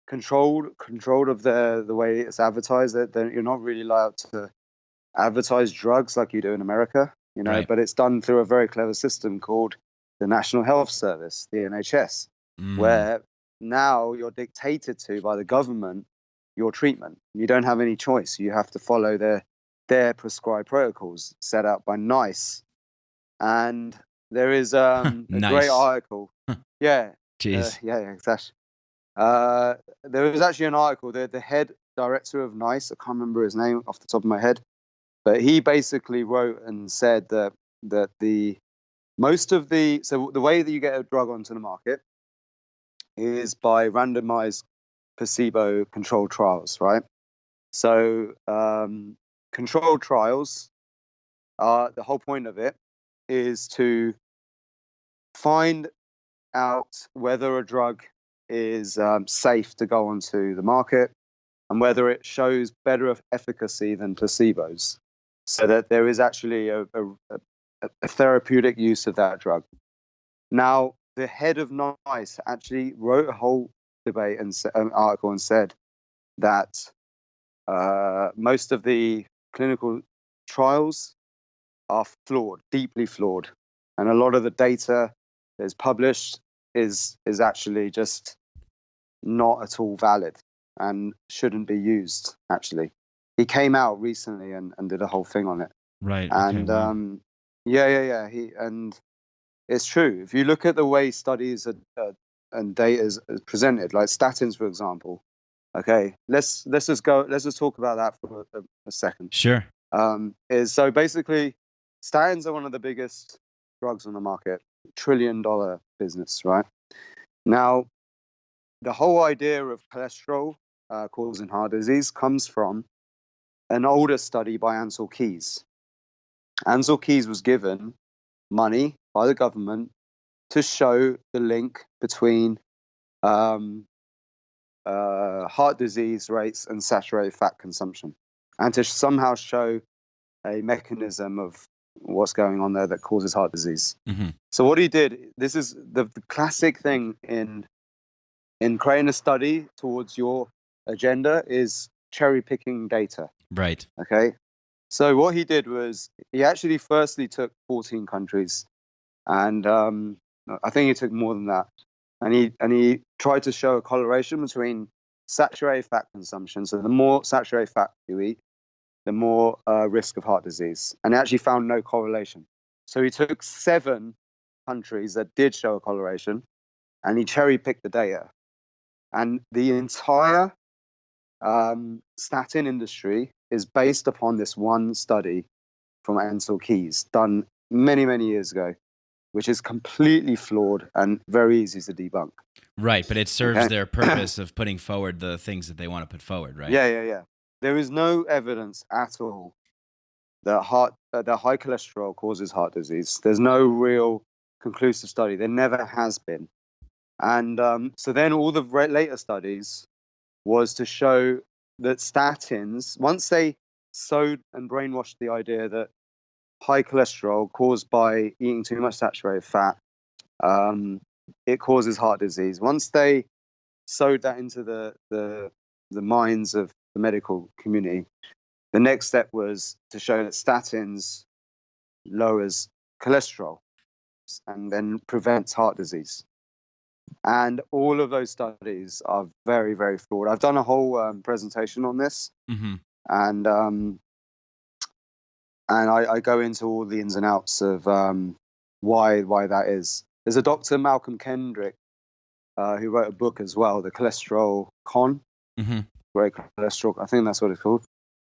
controlled of the way it's advertised. That you're not really allowed to advertise drugs like you do in America, Right. But it's done through a very clever system called the National Health Service, the NHS, where now you're dictated to by the government your treatment. You don't have any choice. You have to follow their prescribed protocols set out by NICE. And there is a Nice. great article. Yeah. Jeez. Exactly. There was actually an article. The head director of NICE, I can't remember his name off the top of my head, but he basically wrote and said that the way that you get a drug onto the market is by randomized placebo-controlled trials, right? So controlled trials are, the whole point of it is to find out whether a drug is safe to go onto the market and whether it shows better efficacy than placebos, so that there is actually a therapeutic use of that drug. Now, the head of NICE actually wrote a whole debate and an article and said that most of the clinical trials are flawed, deeply flawed. And a lot of the data that is published is actually just not at all valid and shouldn't be used. Actually, he came out recently and did a whole thing on it. Right. And wow. And it's true. If you look at the way studies and data is presented, like statins, for example. Okay, let's just talk about that for a second. Sure. Is so basically, statins are one of the biggest drugs on the market, $1 trillion business, right? Now, the whole idea of cholesterol causing heart disease comes from an older study by Ansel Keys. Ansel Keys was given money by the government to show the link between heart disease rates and saturated fat consumption, and to somehow show a mechanism of what's going on there that causes heart disease. Mm-hmm. So what he did, this is the classic thing in creating a study towards your agenda, is cherry picking data. Right. Okay. So what he did was he actually firstly took 14 countries, and I think he took more than that, and he tried to show a correlation between saturated fat consumption. So the more saturated fat you eat, the more risk of heart disease, and he actually found no correlation. So he took 7 countries that did show a correlation, and he cherry picked the data, and the entire statin industry is based upon this one study from Ansel Keys done many, many years ago, which is completely flawed and very easy to debunk. Right, but it serves their purpose of putting forward the things that they want to put forward, right? Yeah. There is no evidence at all that high cholesterol causes heart disease. There's no real conclusive study. There never has been. And so then all the later studies was to show that statins, once they sowed and brainwashed the idea that high cholesterol caused by eating too much saturated fat, it causes heart disease. Once they sowed that into the minds of the medical community, the next step was to show that statins lowers cholesterol and then prevents heart disease. And all of those studies are very, very flawed. I've done a whole presentation on this, Mm-hmm. and I go into all the ins and outs of why that is. There's a Dr. Malcolm Kendrick who wrote a book as well, The Cholesterol Con. Mm-hmm. Great cholesterol, I think that's what it's called.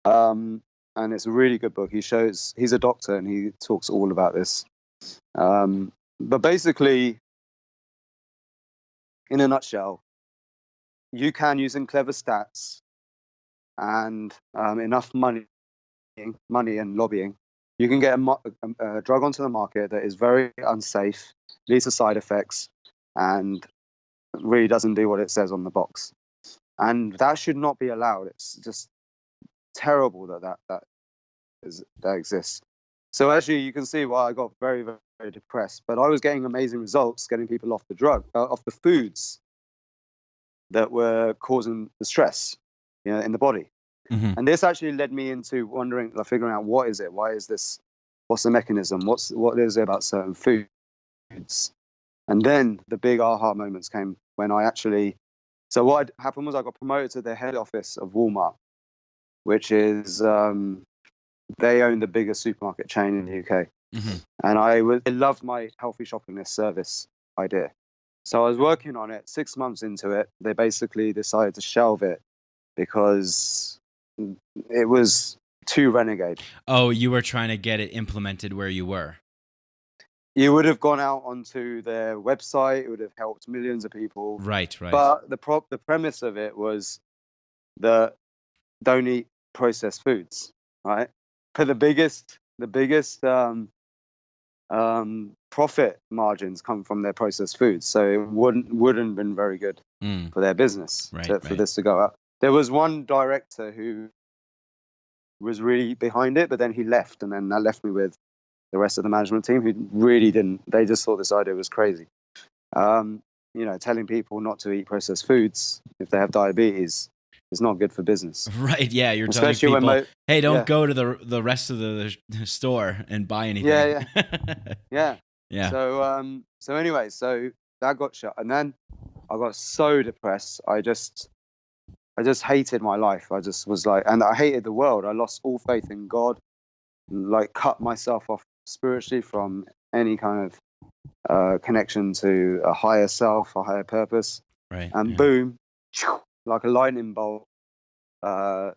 And it's a really good book. He's a doctor and he talks all about this. But basically, in a nutshell, you can, using clever stats and enough money and lobbying, you can get a drug onto the market that is very unsafe, leads to side effects, and really doesn't do what it says on the box. And that should not be allowed. It's just terrible that exists. So actually, you can see why I got very, very, very depressed. But I was getting amazing results, getting people off off the foods that were causing the stress, in the body. Mm-hmm. And this actually led me into figuring out what is it? Why is this? What's the mechanism? What is it about certain foods? And then the big aha moments came when I actually. So what happened was I got promoted to the head office of Walmart, which is they own the biggest supermarket chain in the UK. Mm-hmm. And I loved my healthy shopping list service idea. So I was working on it. 6 months into it, they basically decided to shelve it because it was too renegade. Oh, you were trying to get it implemented where you were. You would have gone out onto their website. It would have helped millions of people. Right. But the premise of it was that don't eat processed foods, right? But the biggest profit margins come from their processed foods, so it wouldn't have been very good for their business for this to go up. There was one director who was really behind it, but then he left, and then that left me with the rest of the management team who really didn't. They just thought this idea was crazy. Telling people not to eat processed foods if they have diabetes is not good for business. Right, yeah. You're especially telling people, hey, don't go to the rest of the store and buy anything. Yeah. Yeah. So anyway, so that got shut, and then I got so depressed. I just hated my life. I just was like, and I hated the world. I lost all faith in God, like cut myself off spiritually from any kind of connection to a higher self, a higher purpose. Right. And yeah. boom, like a lightning bolt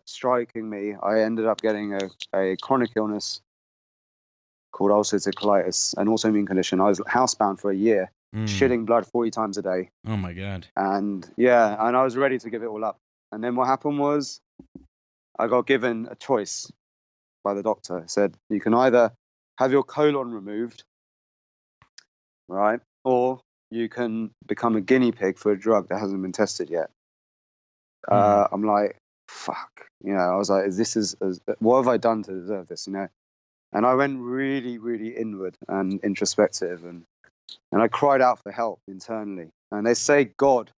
striking me, I ended up getting a chronic illness called ulcerative colitis, an autoimmune condition. I was housebound for a year, shitting blood 40 times a day. Oh my God. And I was ready to give it all up. And then what happened was I got given a choice by the doctor. It said, you can either have your colon removed, right? Or you can become a guinea pig for a drug that hasn't been tested yet. I'm like, fuck. You know, I was like, what have I done to deserve this? You know? And I went really, really inward and introspective, and I cried out for help internally. And they say God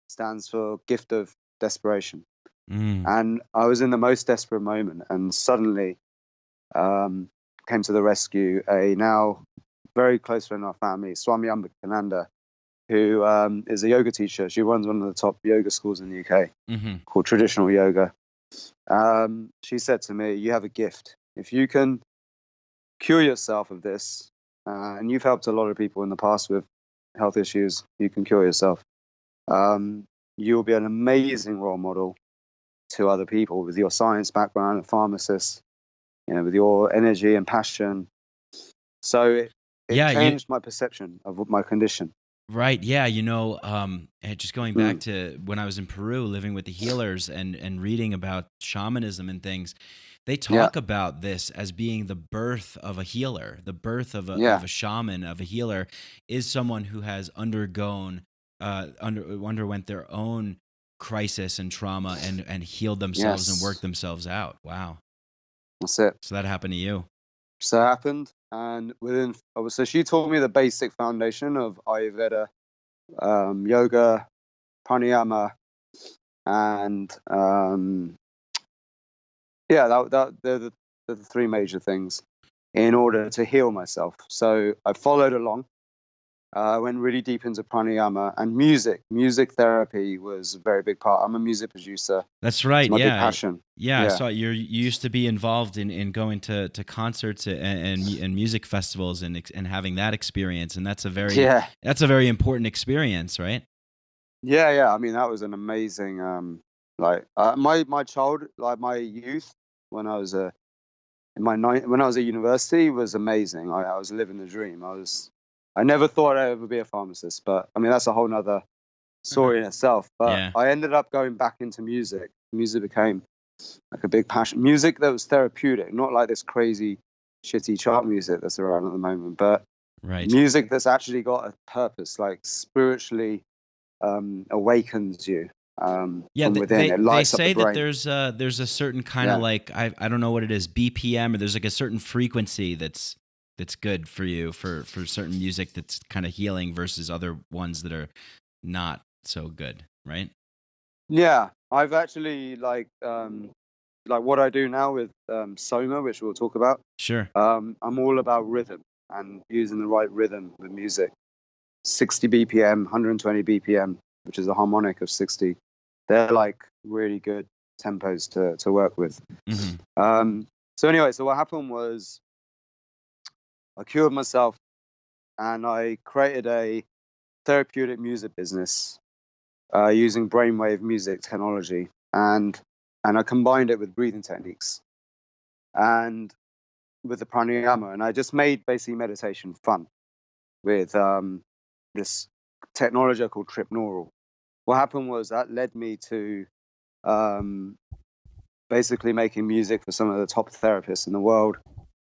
stands for gift of desperation. And I was in the most desperate moment, and suddenly came to the rescue a now very close friend of our family, Swami Ambakananda, who is a yoga teacher. She runs one of the top yoga schools in the UK called Traditional Yoga. She said to me, you have a gift. If you can cure yourself of this, and you've helped a lot of people in the past with health issues, you can cure yourself. You'll be an amazing role model to other people with your science background, a pharmacist, you know, with your energy and passion. So it changed my perception of my condition. Right. Yeah. You know, just going back to when I was in Peru living with the healers and reading about shamanism and things, they talk about this as being the birth of a healer. The birth of a shaman, of a healer, is someone who has underwent their own crisis and trauma and healed themselves and worked themselves out. Wow. That's it. So that happened to you. So it happened. And so she taught me the basic foundation of Ayurveda, yoga, pranayama, and they're the three major things in order to heal myself. So I followed along. I went really deep into pranayama and music. Music therapy was a very big part. I'm a music producer. That's right. It's my big passion. Yeah, I saw you used to be involved in going to concerts and music festivals and having that experience, and that's a very important experience, right? Yeah. I mean, that was an amazing my youth when I was when I was at university was amazing. I was living the dream. I never thought I'd ever be a pharmacist, but I mean, that's a whole nother story in itself. But I ended up going back into music. Music became like a big passion. Music that was therapeutic, not like this crazy, shitty chart music that's around at the moment, but music that's actually got a purpose, like spiritually awakens you. From within. They say that there's a certain kind of like I don't know what it is, BPM, or there's like a certain frequency that's good for you for certain music that's kind of healing versus other ones that are not so good, right? Yeah, I've actually like what I do now with SOMA, which we'll talk about. Sure. I'm all about rhythm and using the right rhythm with music. 60 BPM, 120 BPM, which is a harmonic of 60. They're like really good tempos to work with. So what happened was I cured myself and I created a therapeutic music business using brainwave music technology, and I combined it with breathing techniques and with the pranayama, and I just made basically meditation fun with this technology called tripneural. What happened was that led me to basically making music for some of the top therapists in the world.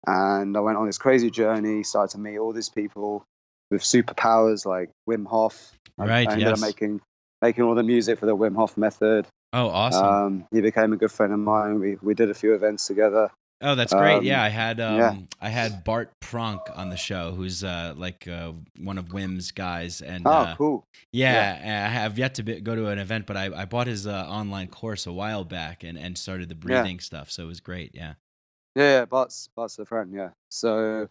And I went on this crazy journey, started to meet all these people with superpowers like Wim Hof. I ended up making all the music for the Wim Hof method. Oh, awesome. He became a good friend of mine. We did a few events together. Oh, that's great. I had Bart Pronk on the show, who's one of Wim's guys. And cool. Yeah, I have yet to go to an event, but I bought his online course a while back and started the breathing stuff. So it was great. Yeah. Yeah, Bart's a friend. Yeah. So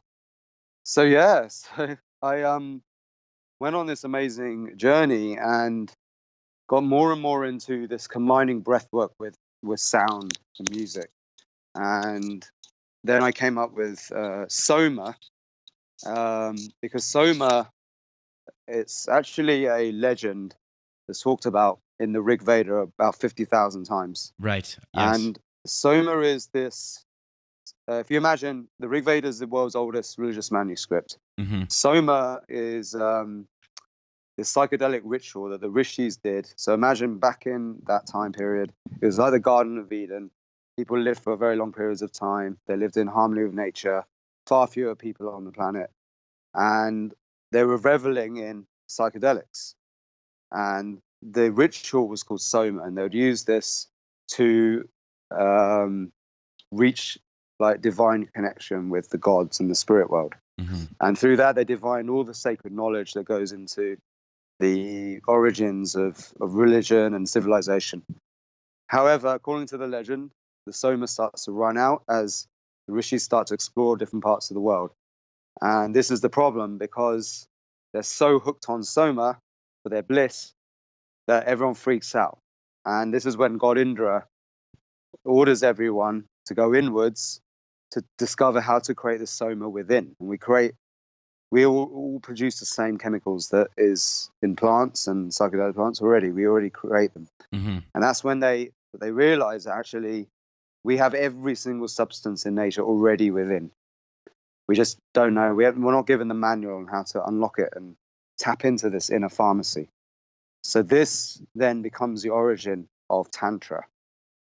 I went on this amazing journey and got more and more into this combining breathwork with sound and music. And then I came up with SOMA, because SOMA, it's actually a legend that's talked about in the Rig Veda about 50,000 times. Right. Yes. And SOMA is this, if you imagine, the Rig Veda is the world's oldest religious manuscript. Mm-hmm. SOMA is this psychedelic ritual that the rishis did. So imagine back in that time period, it was like the Garden of Eden. People lived for very long periods of time. They lived in harmony with nature, far fewer people on the planet. And they were reveling in psychedelics. And the ritual was called SOMA, and they would use this to reach like divine connection with the gods and the spirit world. Mm-hmm. And through that, they divine all the sacred knowledge that goes into the origins of religion and civilization. However, according to the legend, the SOMA starts to run out as the rishis start to explore different parts of the world. And this is the problem, because they're so hooked on SOMA for their bliss that everyone freaks out. And this is when God Indra orders everyone to go inwards to discover how to create the SOMA within. And we all produce the same chemicals that is in plants and psychedelic plants already. We already create them. Mm-hmm. And that's when they realize that actually we have every single substance in nature already within. We just don't know. We're not given the manual on how to unlock it and tap into this inner pharmacy. So this then becomes the origin of Tantra.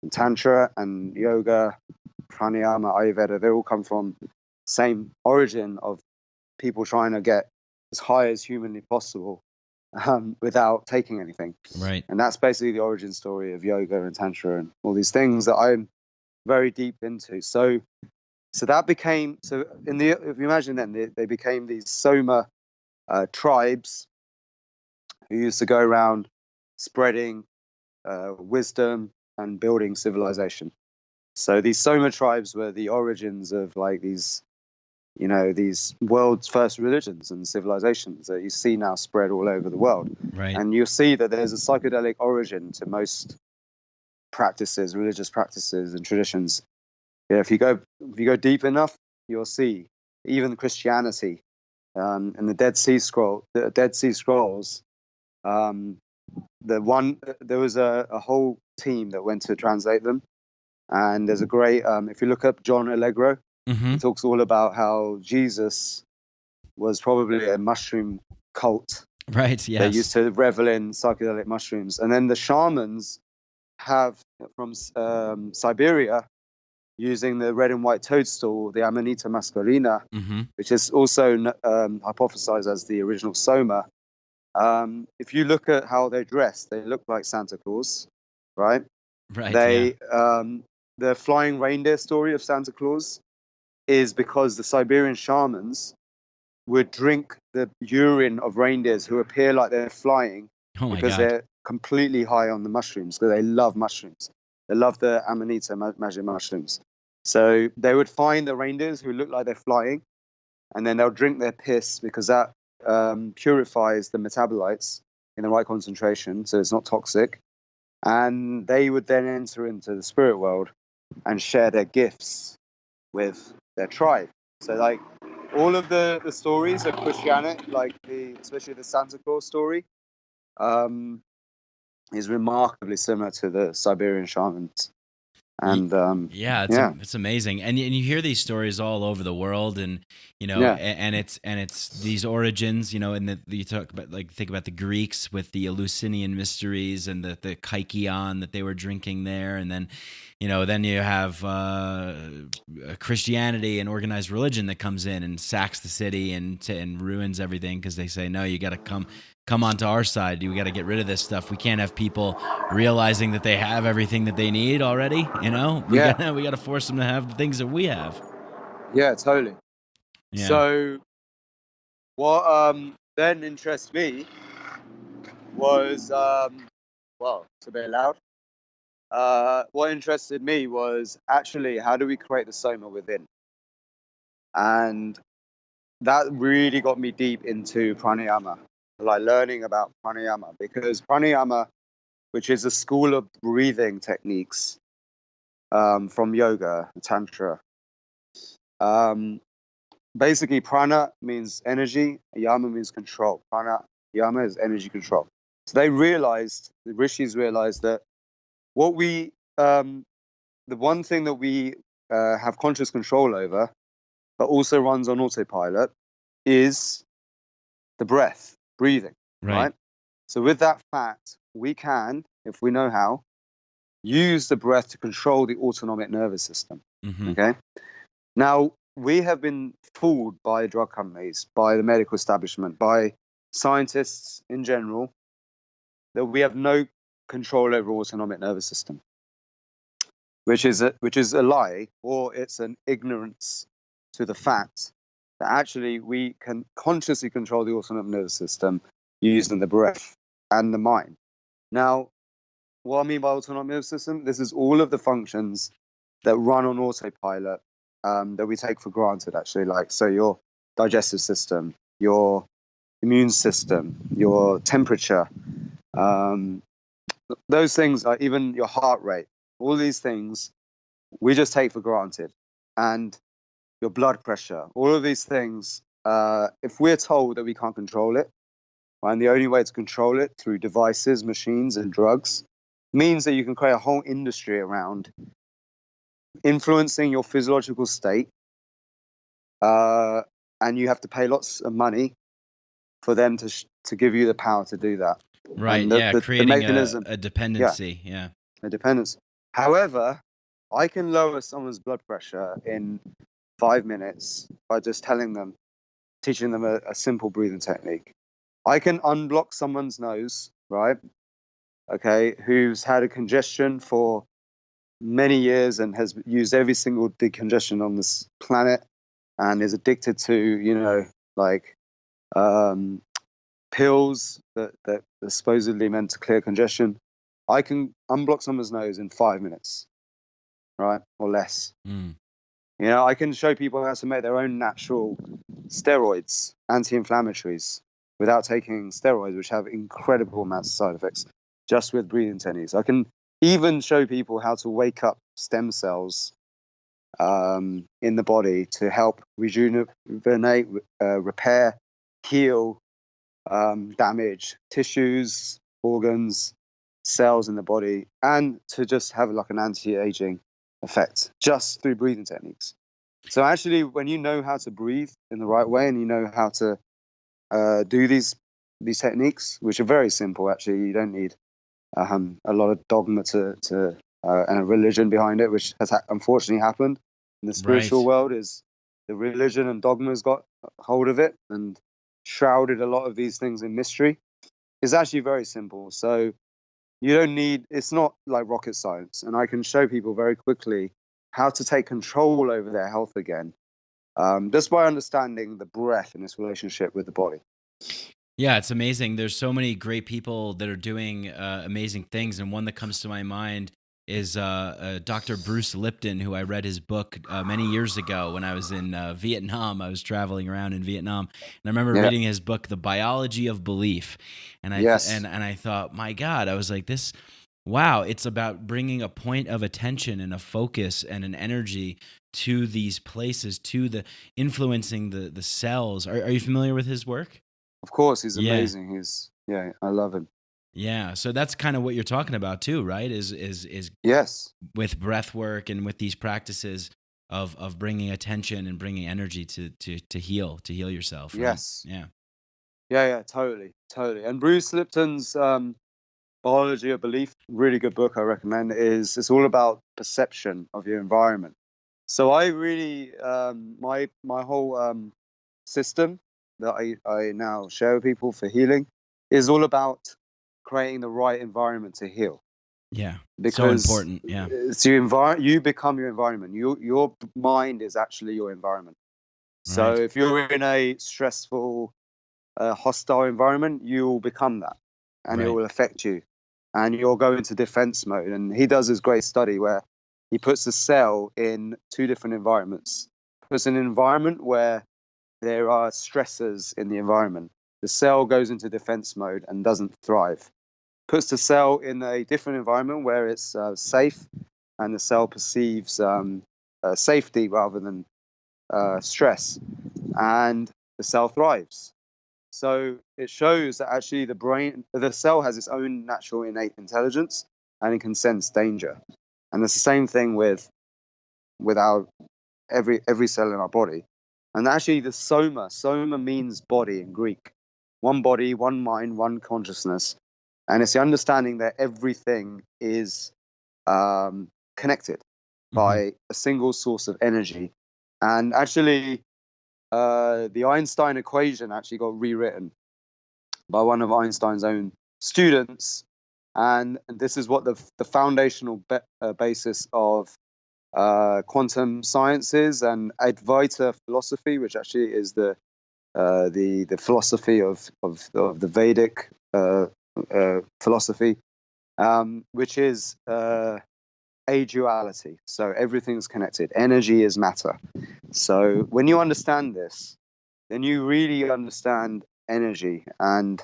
And Tantra and yoga, pranayama, Ayurveda, they all come from the same origin of people trying to get as high as humanly possible without taking anything. Right. And that's basically the origin story of yoga and Tantra and all these things that I'm very deep into. So that became, if you imagine then, they became these SOMA tribes who used to go around spreading wisdom and building civilization. So these SOMA tribes were the origins of like these world's first religions and civilizations that you see now spread all over the world. Right. And you'll see that there's a psychedelic origin to most practices, religious practices and traditions. Yeah, if you go deep enough, you'll see even Christianity and the Dead Sea Scrolls. There was a whole team that went to translate them, and there's a great. If you look up John Allegro, Mm-hmm. he talks all about how Jesus was probably a mushroom cult. Right. Yes. They used to revel in psychedelic mushrooms, and then the shamans have from Siberia, using the red and white toadstool, the Amanita muscarina, Mm-hmm. which is also hypothesized as the original SOMA. If you look at how they dress, they look like Santa Claus, right? Right. The flying reindeer story of Santa Claus is because the Siberian shamans would drink the urine of reindeers who appear like they're flying because they're completely high on the mushrooms, because they love mushrooms. They love the Amanita magic mushrooms. So they would find the reindeers who look like they're flying, and then they'll drink their piss because that purifies the metabolites in the right concentration, so it's not toxic. And they would then enter into the spirit world and share their gifts with their tribe. So like all of the stories of Christianity, like especially the Santa Claus story, is remarkably similar to the Siberian shamans. And it's amazing, and you hear these stories all over the world, and and it's these origins, and you talk about, like, think about the Greeks with the Eleusinian mysteries and the kykeon that they were drinking there, and then then you have Christianity and organized religion that comes in and sacks the city and ruins everything, because they say, no, you got to come onto our side. We got to get rid of this stuff. We can't have people realizing that they have everything that they need already. We got to force them to have the things that we have. Yeah, totally. Yeah. So what then interests me was it's a bit loud. What interested me was actually, how do we create the SOMA within? And that really got me deep into pranayama. like learning about pranayama, because pranayama, which is a school of breathing techniques from yoga, tantra. Basically, prana means energy, yama means control. Prana, yama is energy control. So the rishis realized that the one thing that we have conscious control over, but also runs on autopilot, is the breath, breathing, right? So with that fact, we can, if we know how, use the breath to control the autonomic nervous system. Okay. Now, we have been fooled by drug companies, by the medical establishment, by scientists in general, that we have no control over autonomic nervous system, which is a lie, or it's an ignorance to the fact that actually we can consciously control the autonomic nervous system using the breath and the mind. Now, what I mean by autonomic nervous system, this is all of the functions that run on autopilot that we take for granted, actually. Like, so your digestive system, your immune system, your temperature, those things, are even your heart rate, all these things we just take for granted. And your blood pressure, all of these things, if we're told that we can't control it, and the only way to control it through devices, machines, and drugs, means that you can create a whole industry around influencing your physiological state, and you have to pay lots of money for them to give you the power to do that. Right. Creating the mechanism, a dependency. Yeah. A dependence. However, I can lower someone's blood pressure in 5 minutes by just teaching them a simple breathing technique. I can unblock someone's nose, right? Okay, who's had a congestion for many years and has used every single decongestion on this planet and is addicted to, pills that are supposedly meant to clear congestion. I can unblock someone's nose in 5 minutes, right? Or less. I can show people how to make their own natural steroids, anti-inflammatories, without taking steroids, which have incredible amounts of side effects, just with breathing techniques. I can even show people how to wake up stem cells in the body to help rejuvenate, repair, heal, damage tissues, organs, cells in the body, and to just have like an anti-aging effect just through breathing techniques. So actually, when you know how to breathe in the right way and you know how to do these techniques, which are very simple, actually, you don't need a lot of dogma and a religion behind it, which has unfortunately happened in the spiritual world. Is the religion and dogma's got hold of it and shrouded a lot of these things in mystery. It's actually very simple. So you don't need, it's not like rocket science. And I can show people very quickly how to take control over their health again, just by understanding the breath and its relationship with the body. Yeah, it's amazing. There's so many great people that are doing amazing things. And one that comes to my mind is Dr. Bruce Lipton, who I read his book many years ago when I was in Vietnam. I was traveling around in Vietnam, and I remember reading his book, The Biology of Belief. And I thought, my God, I was like, wow, it's about bringing a point of attention and a focus and an energy to these places, to the influencing the cells. Are you familiar with his work? Of course, he's amazing. I love him. Yeah, so that's kind of what you're talking about too, right? Is yes, with breath work and with these practices of bringing attention and bringing energy to heal yourself. Right? Yes. Yeah, totally. And Bruce Lipton's Biology of Belief, really good book, I recommend. It's all about perception of your environment. So I really my whole system that I now share with people for healing is all about creating the right environment to heal. Yeah, because so important. Yeah, it's you become your environment. Your mind is actually your environment. So if you're in a stressful, hostile environment, you'll become that, and it will affect you, and you'll go into defense mode. And he does this great study where he puts a cell in two different environments. Puts an environment where there are stressors in the environment, the cell goes into defense mode and doesn't thrive. Puts the cell in a different environment where it's safe, and the cell perceives safety rather than stress, and the cell thrives. So it shows that actually the cell has its own natural innate intelligence, and it can sense danger. And it's the same thing with our every cell in our body. And actually the soma means body in Greek. One body, one mind, one consciousness. And it's the understanding that everything is connected by a single source of energy. And actually, the Einstein equation actually got rewritten by one of Einstein's own students. And this is what the foundational basis of quantum sciences and Advaita philosophy, which actually is the philosophy of the Vedic philosophy, which is aduality. So everything's connected. Energy is matter. So when you understand this, then you really understand energy and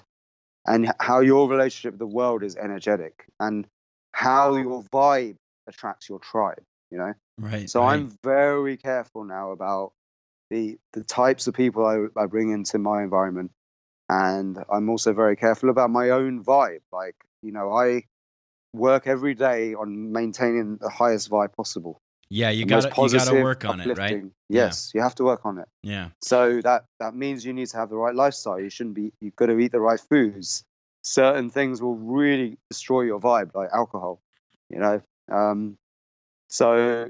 how your relationship with the world is energetic, and how your vibe attracts your tribe. Right. So I'm very careful now about the types of people I bring into my environment, and I'm also very careful about my own vibe. Like, I work every day on maintaining the highest vibe possible. Yeah, you gotta work on it, right? Yes, you have to work on it. Yeah. So that means you need to have the right lifestyle. You've got to eat the right foods. Certain things will really destroy your vibe, like alcohol. So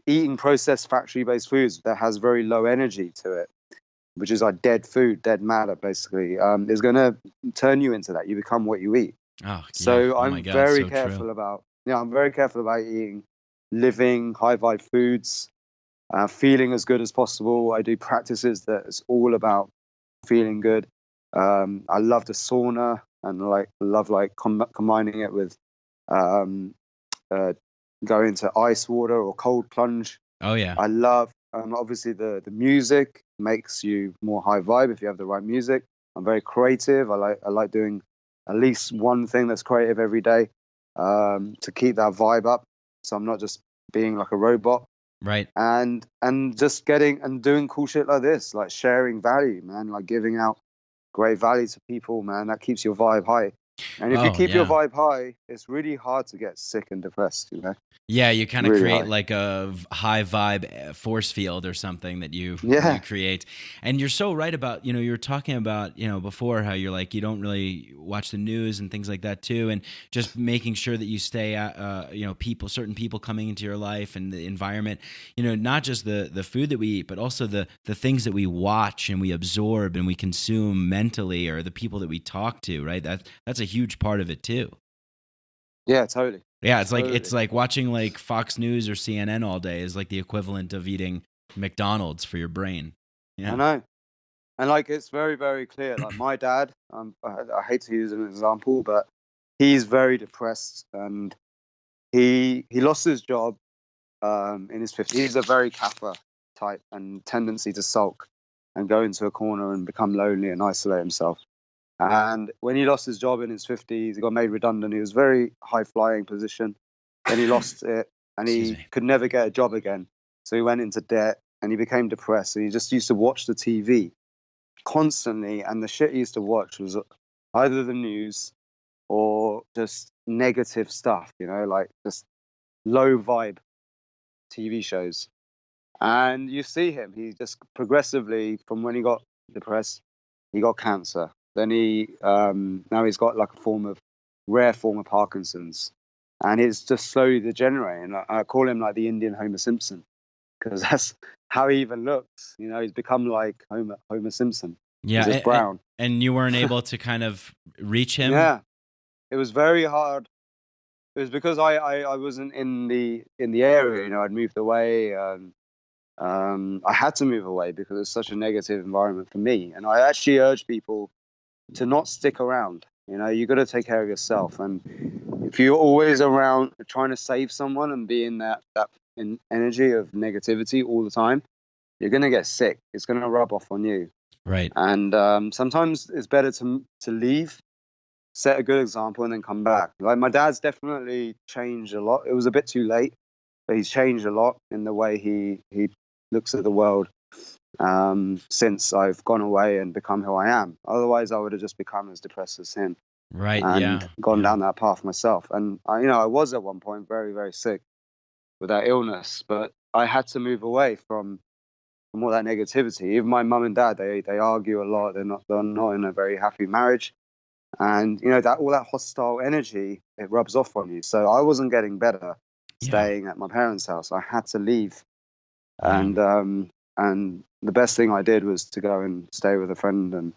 eating processed factory-based foods that has very low energy to it, which is like dead food, dead matter, basically, is going to turn you into that. You become what you eat. Oh, so yeah. I'm very careful about eating living high vibe foods, feeling as good as possible. I do practices that is all about feeling good. I love the sauna, and love combining it with going to ice water or cold plunge. Oh yeah. I love obviously the music makes you more high vibe if you have the right music. I'm very creative. I like doing at least one thing that's creative every day to keep that vibe up. So I'm not just being like a robot. Right. And just getting and doing cool shit like this, like sharing value, man, like giving out great value to people, man. That keeps your vibe high. And if you keep your vibe high, it's really hard to get sick and depressed, Yeah, you kind of really create high. like a high vibe force field or something that you create. And you're so right about, you were talking about, before how you're like, you don't really watch the news and things like that too. And just making sure that you stay at, certain people coming into your life and the environment, not just the food that we eat, but also the things that we watch and we absorb and we consume mentally, or the people that we talk to, right? That's a huge part of it too. Yeah, totally. Yeah, it's like watching like Fox News or CNN all day is like the equivalent of eating McDonald's for your brain. Yeah. I know. And like, it's very, very clear. Like my dad, I hate to use an example, but he's very depressed, and he lost his job in his 50s. He's a very kappa type and tendency to sulk and go into a corner and become lonely and isolate himself. And when he lost his job in his 50s, he got made redundant. He was a very high-flying position. Then he lost it, and he could never get a job again. So he went into debt, and he became depressed. And he just used to watch the TV constantly. And the shit he used to watch was either the news or just negative stuff, like just low-vibe TV shows. And you see him. He just progressively, from when he got depressed, he got cancer. Then now he's got like a rare form of Parkinson's, and it's just slowly degenerating. I call him like the Indian Homer Simpson, because that's how he even looks. He's become like Homer Simpson. Yeah, he's just brown. And you weren't able to kind of reach him. Yeah, it was very hard. It was because I wasn't in the area. I'd moved away. I had to move away because it's such a negative environment for me. And I actually urge people to not stick around. You got to take care of yourself. And if you're always around trying to save someone and be in that energy of negativity all the time, you're going to get sick. It's going to rub off on you. Right. And sometimes it's better to leave, set a good example, and then come back. Like my dad's definitely changed a lot. It was a bit too late, but he's changed a lot in the way he looks at the world since I've gone away and become who I am. Otherwise, I would have just become as depressed as him Right. and gone down that path myself. And I was at one point very, very sick with that illness, but I had to move away from all that negativity. Even my mum and dad, they argue a lot. They're not in a very happy marriage, and that all that hostile energy, it rubs off on you. So I wasn't getting better staying at my parents' house. I had to leave, and the best thing I did was to go and stay with a friend,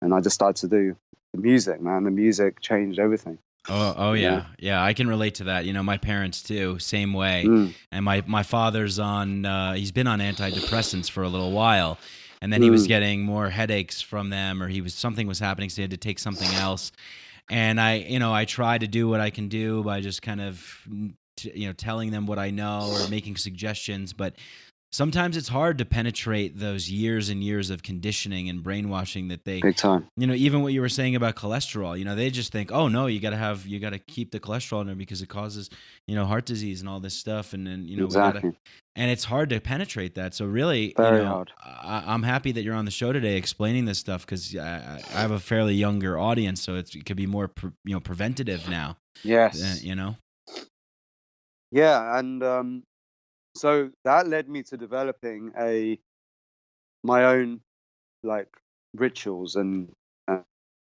and I just started to do the music. Man, the music changed everything. Oh yeah. I can relate to that. My parents too, same way. And my father's he's been on antidepressants for a little while, and then he was getting more headaches from them, or something was happening, so he had to take something else. And I try to do what I can do by just kind of telling them what I know or making suggestions, but sometimes it's hard to penetrate those years and years of conditioning and brainwashing that they, big time. Even what you were saying about cholesterol, they just think, oh no, you got to keep the cholesterol in there because it causes, heart disease and all this stuff. And then, exactly. And it's hard to penetrate that. So really, very hard. I'm happy that you're on the show today explaining this stuff, because I have a fairly younger audience, so it could be more, preventative now. Yes. Yeah. And, so that led me to developing my own rituals and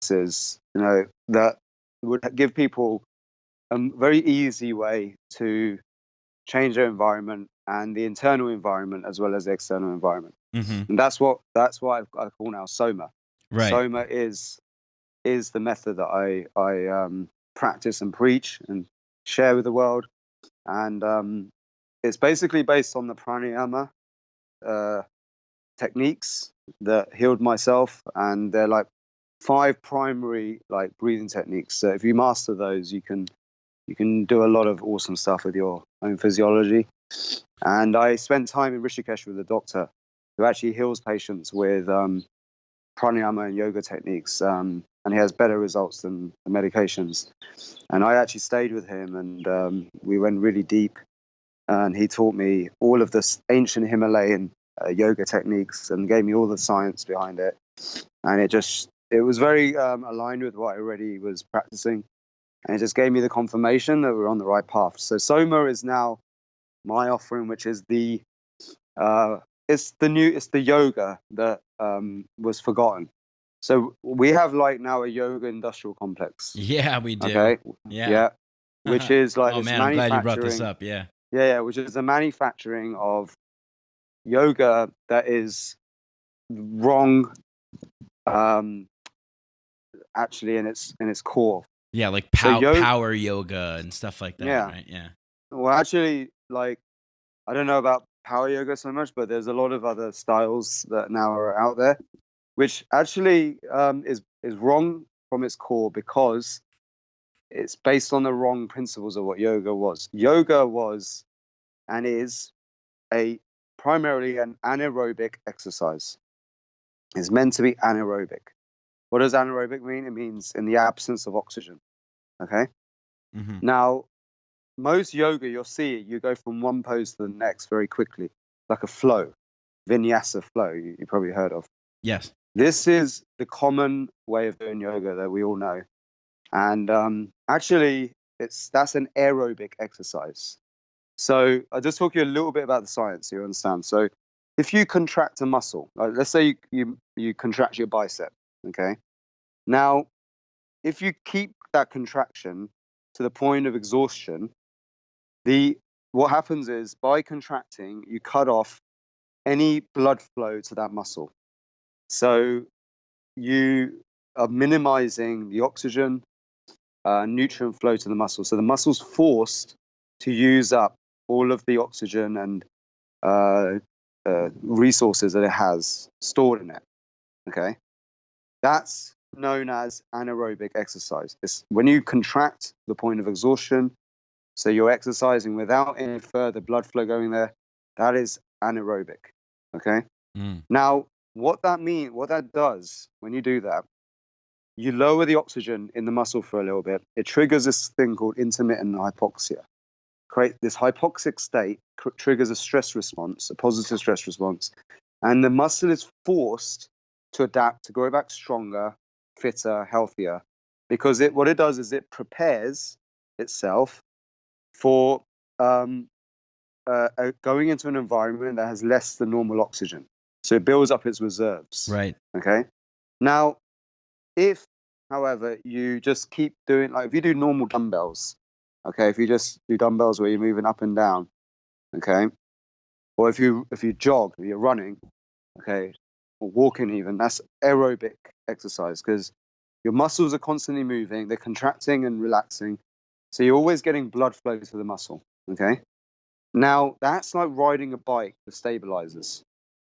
that would give people a very easy way to change their environment, and the internal environment as well as the external environment. And that's what I call now SOMA. Right. SOMA is the method that I practice and preach and share with the world, and it's basically based on the pranayama techniques that healed myself, and they're 5 primary breathing techniques. So if you master those, you can do a lot of awesome stuff with your own physiology. And I spent time in Rishikesh with a doctor who actually heals patients with pranayama and yoga techniques, and he has better results than the medications. And I actually stayed with him, and we went really deep. And he taught me all of this ancient Himalayan yoga techniques and gave me all the science behind it. And it was very aligned with what I already was practicing. And it just gave me the confirmation that we're on the right path. So SOMA is now my offering, which is it's the yoga that was forgotten. So we have now a yoga industrial complex. Yeah, we do. Okay. Yeah. Which is oh man, I'm glad you brought this up. Yeah. Yeah, which is the manufacturing of yoga that is wrong, actually in its core. Yeah, like power yoga and stuff like that. Yeah. Right. Yeah. Well, actually, I don't know about power yoga so much, but there's a lot of other styles that now are out there, which actually is wrong from its core, because it's based on the wrong principles of what yoga was. Yoga was and is primarily an anaerobic exercise. It's meant to be anaerobic. What does anaerobic mean? It means in the absence of oxygen. Okay? Mm-hmm. Now, most yoga, you'll see you go from one pose to the next very quickly, like a flow, vinyasa flow, you probably heard of. Yes. This is the common way of doing yoga that we all know. And actually, that's an aerobic exercise. So I'll just talk you a little bit about the science so you understand. So if you contract a muscle, let's say you contract your bicep, okay? Now, if you keep that contraction to the point of exhaustion, what happens is by contracting, you cut off any blood flow to that muscle. So you are minimizing the oxygen, nutrient flow to the muscle. So the muscle's forced to use up all of the oxygen and resources that it has stored in it. Okay, that's known as anaerobic exercise. It's when you contract to the point of exhaustion, so you're exercising without any further blood flow going there. That is anaerobic. Okay. Now, what that does when you do that, you lower the oxygen in the muscle for a little bit. It triggers this thing called intermittent hypoxia. This hypoxic state triggers a stress response, a positive stress response, and the muscle is forced to adapt, to grow back stronger, fitter, healthier, because what it does is it prepares itself for going into an environment that has less than normal oxygen. So it builds up its reserves. Right. Okay. Now, if, however, you just keep doing, like if you do normal dumbbells, okay, if you just do dumbbells where you're moving up and down, okay, or if you jog, if you're running, okay, or walking even, that's aerobic exercise because your muscles are constantly moving, they're contracting and relaxing, so you're always getting blood flow to the muscle, okay? Now, that's like riding a bike with stabilizers,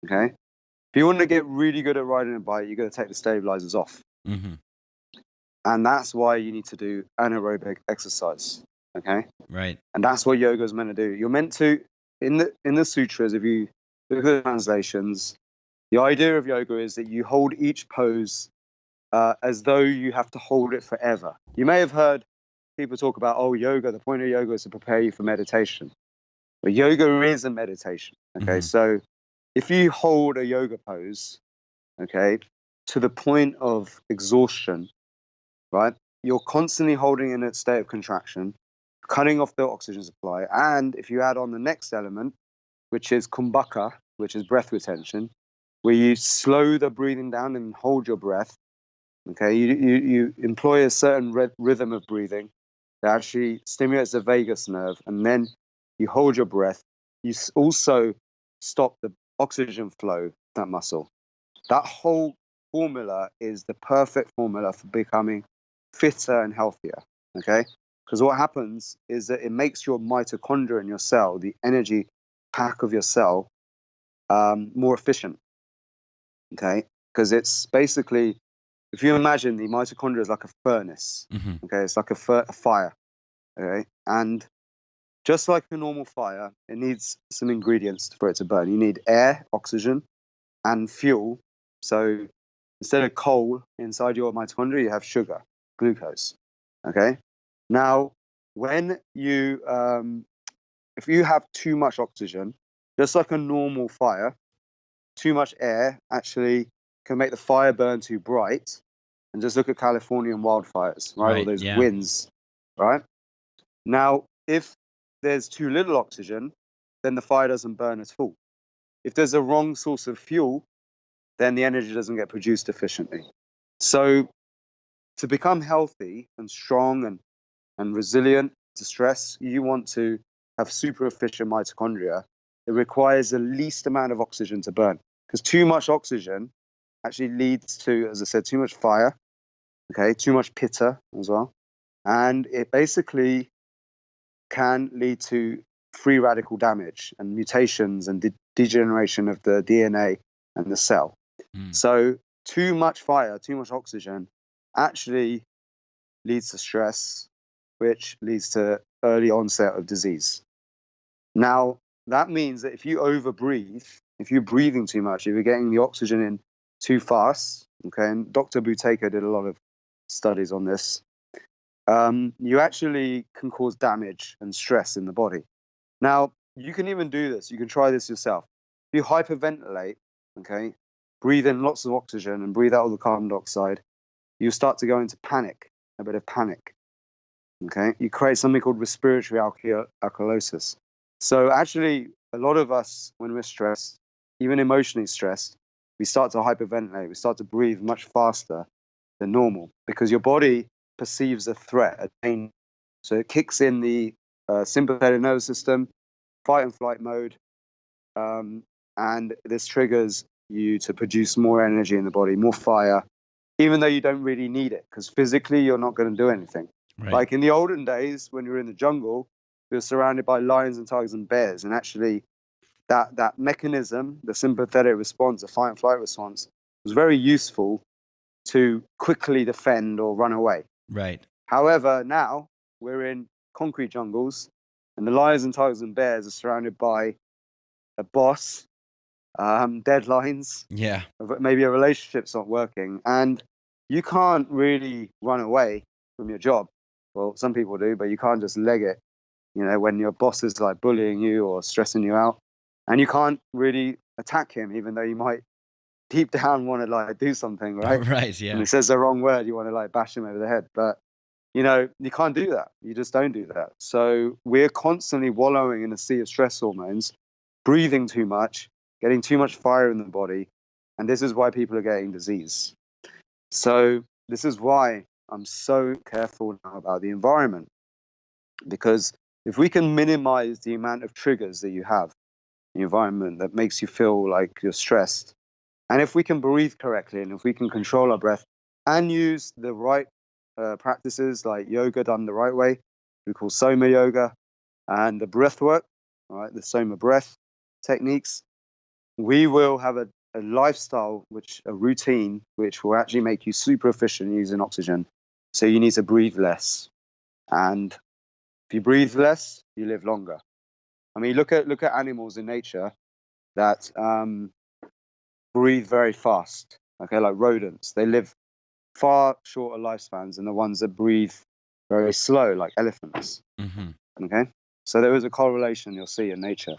okay? If you want to get really good at riding a bike, you've got to take the stabilizers off. Mm-hmm. And that's why you need to do anaerobic exercise, okay? Right. And that's what yoga is meant to do. You're meant to, in the sutras, if you look at the translations, the idea of yoga is that you hold each pose as though you have to hold it forever. You may have heard people talk about, oh, yoga, the point of yoga is to prepare you for meditation. But yoga is a meditation, okay? Mm-hmm. So if you hold a yoga pose, okay, to the point of exhaustion, right, you're constantly holding in a state of contraction, cutting off the oxygen supply. And if you add on the next element, which is kumbhaka, which is breath retention, where you slow the breathing down and hold your breath, okay, you employ a certain rhythm of breathing that actually stimulates the vagus nerve, and then you hold your breath. You also stop the oxygen flow, that muscle. That whole formula is the perfect formula for becoming fitter and healthier, okay? Because what happens is that it makes your mitochondria in your cell, the energy pack of your cell, more efficient, okay? Because it's basically, if you imagine the mitochondria is like a furnace, Mm-hmm. okay? It's like a fire, okay? And just like a normal fire, it needs some ingredients for it to burn. You need air, oxygen, and fuel. So instead of coal inside your mitochondria, you have sugar, glucose. Okay. Now, when you, if you have too much oxygen, just like a normal fire, too much air actually can make the fire burn too bright. And just look at Californian wildfires, right? Or those winds, right? Now, if there's too little oxygen, then the fire doesn't burn at all. If there's a wrong source of fuel, then the energy doesn't get produced efficiently. So to become healthy and strong and resilient to stress, you want to have super efficient mitochondria. It requires the least amount of oxygen to burn, because too much oxygen actually leads to, as I said, too much fire, okay, too much pitta as well. And it basically can lead to free radical damage and mutations and degeneration of the DNA and the cell. So too much fire, too much oxygen actually leads to stress, which leads to early onset of disease. Now, that means that if you overbreathe, if you're breathing too much, if you're getting the oxygen in too fast, okay, and Dr. Buteyko did a lot of studies on this, you actually can cause damage and stress in the body. Now, you can even do this. You can try this yourself. If you hyperventilate, okay, breathe in lots of oxygen and breathe out all the carbon dioxide, you start to go into panic, a bit of panic, okay? You create something called respiratory alkalosis. So actually, a lot of us, when we're stressed, even emotionally stressed, we start to hyperventilate. We start to breathe much faster than normal because your body perceives a threat, a danger. So it kicks in the sympathetic nervous system, fight and flight mode, and this triggers you to produce more energy in the body, more fire, even though you don't really need it, because physically you're not going to do anything. Right. Like in the olden days, when you were in the jungle, you were surrounded by lions and tigers and bears, and actually that mechanism, the sympathetic response, the fight and flight response, was very useful to quickly defend or run away. Right. However, now we're in concrete jungles, and the lions and tigers and bears are surrounded by a boss, deadlines, Yeah. maybe a relationship's not working, and you can't really run away from your job. Well, some people do, but you can't just leg it, when your boss is like bullying you or stressing you out, and you can't really attack him, even though you might deep down want to like do something, right? Right. Yeah. And he says the wrong word, you want to like bash him over the head, but you can't do that. You just don't do that. So we're constantly wallowing in a sea of stress hormones, breathing too much, getting too much fire in the body, and this is why people are getting disease. So this is why I'm so careful now about the environment, because if we can minimize the amount of triggers that you have in the environment that makes you feel like you're stressed, and if we can breathe correctly, and if we can control our breath and use the right practices like yoga done the right way, we call SOMA yoga, and the breathwork, all right, the SOMA breath techniques, we will have a lifestyle, a routine, which will actually make you super efficient using oxygen. So you need to breathe less. And if you breathe less, you live longer. I mean, look at animals in nature that breathe very fast. Okay, like rodents, they live far shorter lifespans than the ones that breathe very slow, like elephants. Mm-hmm. Okay, so there is a correlation you'll see in nature,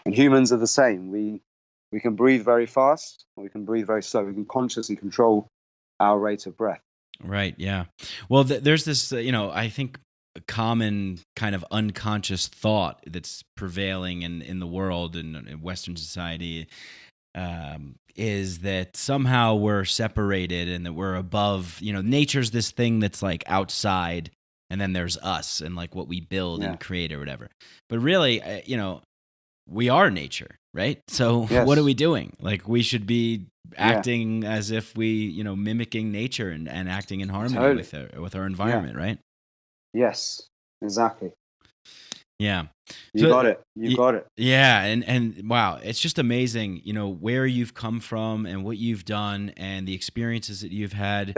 and humans are the same. We can breathe very fast, or we can breathe very slow. We can consciously control our rate of breath. Right. Yeah. Well, there's this, I think a common kind of unconscious thought that's prevailing in the world and in Western society, is that somehow we're separated and that we're above, nature's this thing that's like outside, and then there's us and like what we build and create or whatever. But really, we are nature, right? So What are we doing? Like, we should be acting as if we, mimicking nature and acting in harmony with our environment, right? Yes, exactly. Yeah. You got it. You got it. Yeah. And wow, it's just amazing, where you've come from and what you've done and the experiences that you've had.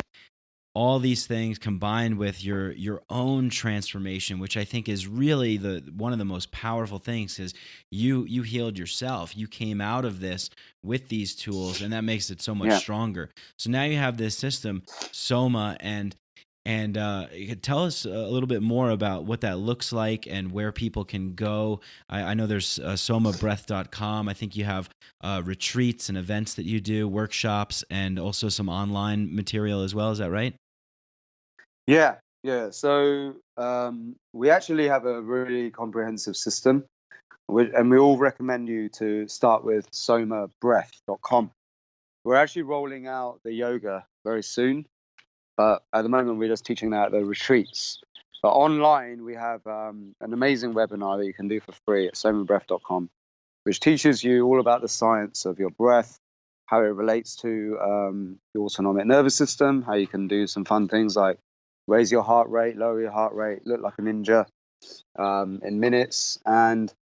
All these things combined with your own transformation, which I think is really one of the most powerful things, is you healed yourself. You came out of this with these tools, and that makes it so much stronger. So now you have this system, SOMA, and you could tell us a little bit more about what that looks like and where people can go. I know there's somabreath.com. I think you have retreats and events that you do, workshops, and also some online material as well. Is that right? Yeah. So we actually have a really comprehensive system, and we all recommend you to start with somabreath.com. We're actually rolling out the yoga very soon. But at the moment, we're just teaching that at the retreats. But online, we have an amazing webinar that you can do for free at somabreath.com, which teaches you all about the science of your breath, how it relates to your autonomic nervous system, how you can do some fun things like raise your heart rate, lower your heart rate, look like a ninja in minutes, and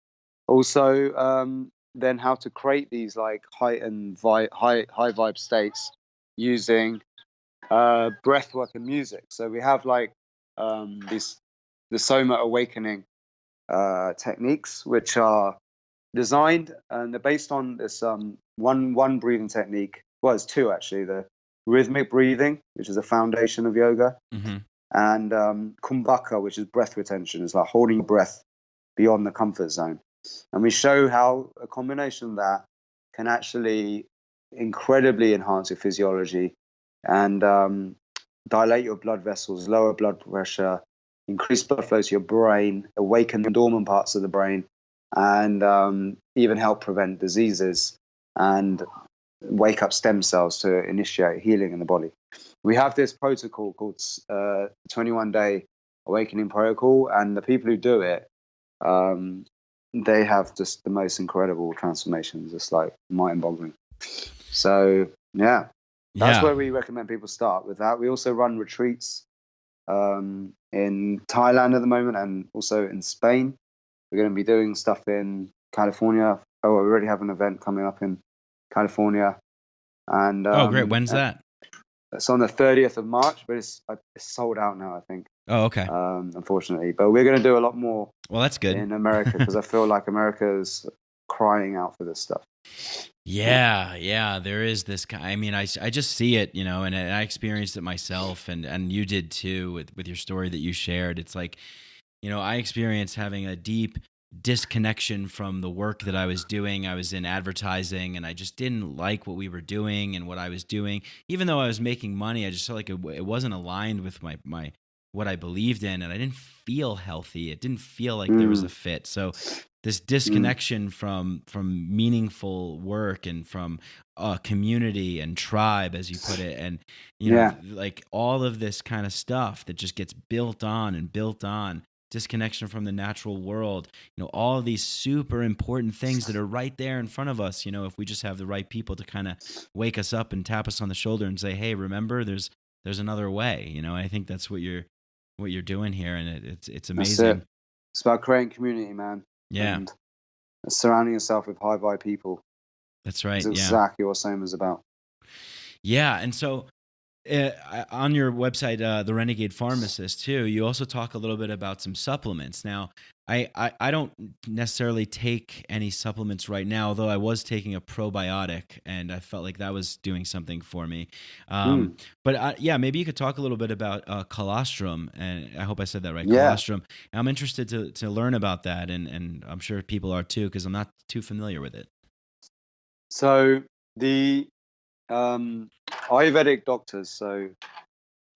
also then how to create these like heightened high vibe states using breathwork and music. So we have like the SOMA awakening techniques, which are designed, and they're based on this one breathing technique. Well, it's two actually: the rhythmic breathing, which is the foundation of yoga, and kumbhaka, which is breath retention. It's like holding your breath beyond the comfort zone. And we show how a combination of that can actually incredibly enhance your physiology and dilate your blood vessels, lower blood pressure, increase blood flow to your brain, awaken the dormant parts of the brain, and even help prevent diseases and wake up stem cells to initiate healing in the body. We have this protocol called 21-day awakening protocol, and the people who do it, they have just the most incredible transformations. It's like mind-boggling. So that's where we recommend people start with that. We also run retreats in Thailand at the moment, and also in Spain. We're going to be doing stuff in California. We already have an event coming up in California. And great. When's that? It's on the 30th of March, but it's sold out now, I think. Oh, okay. Unfortunately, but we're going to do a lot more. Well, that's good in America, because I feel like America is crying out for this stuff. Yeah, there is this kind. I mean, I just see it, and I experienced it myself, and you did too with your story that you shared. It's like, I experienced having a deep disconnection from the work that I was doing. I was in advertising, and I just didn't like what we were doing and what I was doing. Even though I was making money, I just felt like it wasn't aligned with my what I believed in, and I didn't feel healthy. It didn't feel like there was a fit. So this disconnection from meaningful work and from community and tribe, as you put it, and like all of this kind of stuff that just gets built on and built on. Disconnection from the natural world, all of these super important things that are right there in front of us. If we just have the right people to kind of wake us up and tap us on the shoulder and say, "Hey, remember, there's another way." I think that's what you're doing here, and it's amazing. That's it. It's about creating community, man. Yeah. And surrounding yourself with high vibe people. That's right. That's exactly what SOMA's about. Yeah. And so on your website, the Renegade Pharmacist too, you also talk a little bit about some supplements. Now, I don't necessarily take any supplements right now, although I was taking a probiotic, and I felt like that was doing something for me. But maybe you could talk a little bit about colostrum, and I hope I said that right. Yeah. Colostrum. I'm interested to learn about that, and I'm sure people are too, because I'm not too familiar with it. So the Ayurvedic doctors. So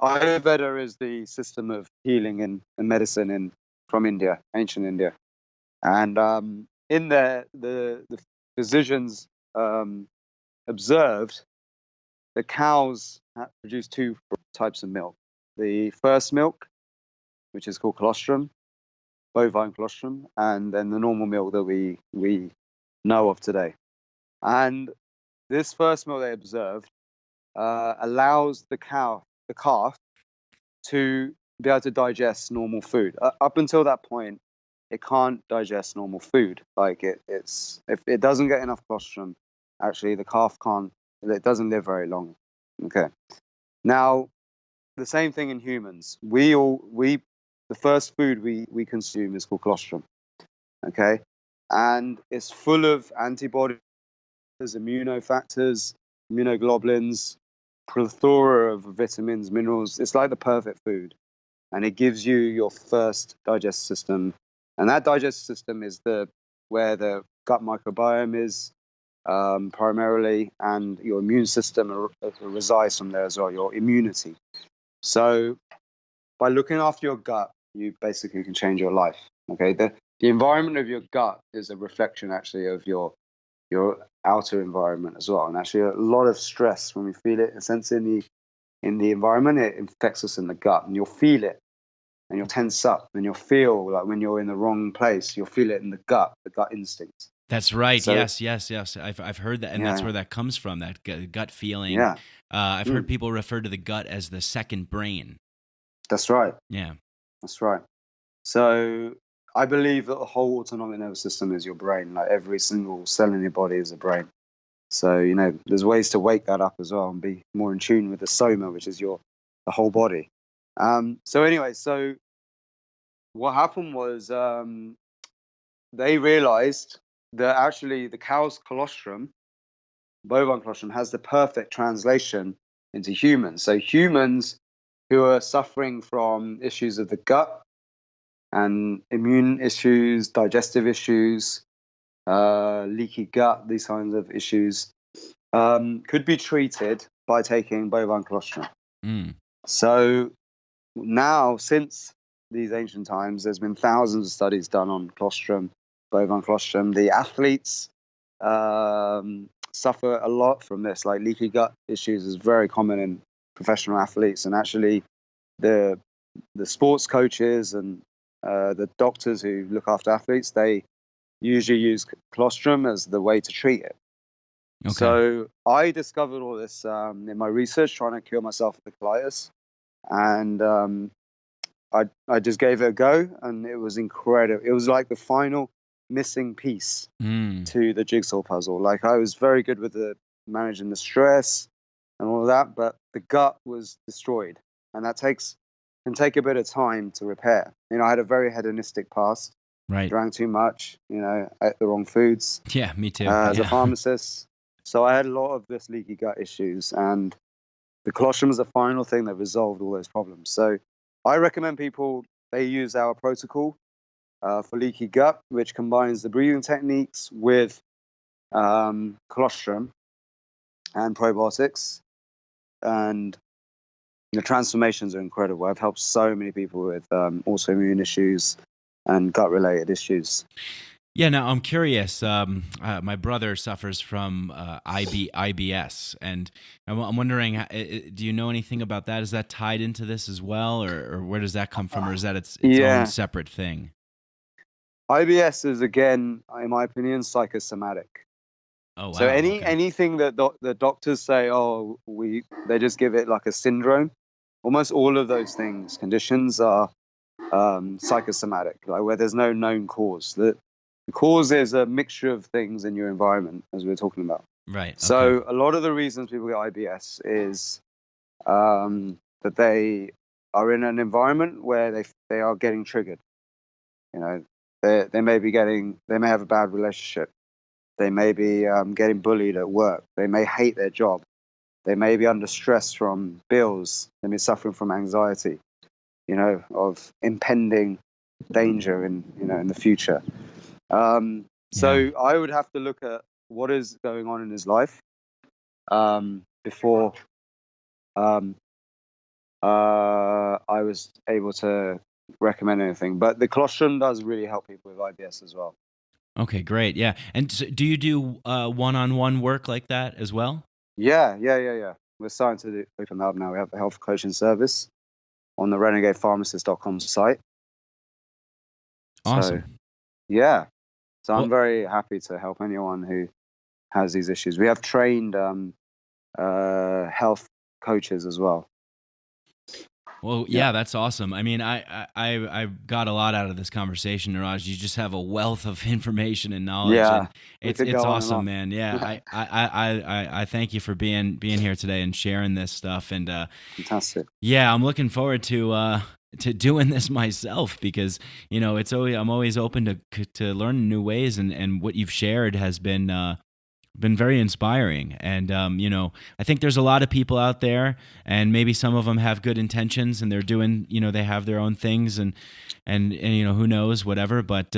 Ayurveda is the system of healing and medicine from India, ancient India, and in there the physicians observed the cows produce two types of milk. The first milk, which is called colostrum, bovine colostrum, and then the normal milk that we know of today. And this first milk they observed allows the calf to be able to digest normal food. Up until that point, it can't digest normal food. Like it's if it doesn't get enough colostrum, actually the calf can't. It doesn't live very long. Okay. Now, the same thing in humans. The first food we consume is called colostrum. Okay, and it's full of antibodies, immunofactors, immunoglobulins, plethora of vitamins, minerals. It's like the perfect food, and it gives you your first digestive system, and that digestive system is where the gut microbiome is primarily, and your immune system resides from there as well, your immunity. So by looking after your gut, you basically can change your life. Okay, the environment of your gut is a reflection actually of your outer environment as well, and actually a lot of stress, when we feel it, a sense in the environment, it infects us in the gut, and you'll feel it, and you'll tense up, and you'll feel like when you're in the wrong place, you'll feel it in the gut instinct. That's right. So, yes. I've heard that, and that's where that comes from, that gut feeling. Yeah. I've heard people refer to the gut as the second brain. That's right. Yeah. That's right. So I believe that the whole autonomic nervous system is your brain. Like every single cell in your body is a brain. So, there's ways to wake that up as well and be more in tune with the SOMA, which is the whole body. So what happened was they realized that actually the cow's colostrum, bovine colostrum, has the perfect translation into humans. So humans who are suffering from issues of the gut and immune issues, digestive issues, leaky gut, these kinds of issues, could be treated by taking bovine colostrum. So now, since these ancient times, there's been thousands of studies done on colostrum, bovine colostrum. The athletes suffer a lot from this. Like leaky gut issues is very common in professional athletes, and actually the sports coaches and the doctors who look after athletes, they usually use colostrum as the way to treat it. Okay. So I discovered all this in my research, trying to cure myself of the colitis, and I just gave it a go, and it was incredible. It was like the final missing piece to the jigsaw puzzle. Like I was very good with managing the stress and all of that, but the gut was destroyed, and that can take a bit of time to repair. I had a very hedonistic past. Right. Drank too much, ate the wrong foods. Yeah, me too. As a pharmacist. So I had a lot of this leaky gut issues, and the colostrum was the final thing that resolved all those problems. So I recommend people, they use our protocol for leaky gut, which combines the breathing techniques with colostrum and probiotics, and the transformations are incredible. I've helped so many people with autoimmune issues and gut-related issues. Yeah, now I'm curious. My brother suffers from IBS, and I'm wondering, do you know anything about that? Is that tied into this as well, or where does that come from, or is that its own separate thing? IBS is, again, in my opinion, psychosomatic. Oh, wow. So anything that the doctors say, they just give it like a syndrome. Almost all of those conditions are psychosomatic, like where there's no known cause. The cause is a mixture of things in your environment, as we were talking about. Right. Okay. So a lot of the reasons people get IBS is that they are in an environment where they are getting triggered. You know, they may have a bad relationship. They may be getting bullied at work. They may hate their job. They may be under stress from bills. They may be suffering from anxiety, of impending danger in the future. So I would have to look at what is going on in his life before I was able to recommend anything. But the colostrum does really help people with IBS as well. Okay, great. Yeah. And so do you do one-on-one work like that as well? Yeah. We're starting to open that up now. We have a health coaching service on the renegadepharmacist.com site. Awesome. So I'm very happy to help anyone who has these issues. We have trained health coaches as well. Well, yeah, that's awesome. I mean, I got a lot out of this conversation, Niraj. You just have a wealth of information and knowledge. Yeah, and it's awesome, man. Yeah, I thank you for being here today and sharing this stuff. And fantastic. Yeah, I'm looking forward to doing this myself, because I'm always open to learn new ways, and what you've shared has been very inspiring. And I think there's a lot of people out there, and maybe some of them have good intentions, and they're doing, they have their own things, and who knows, whatever. But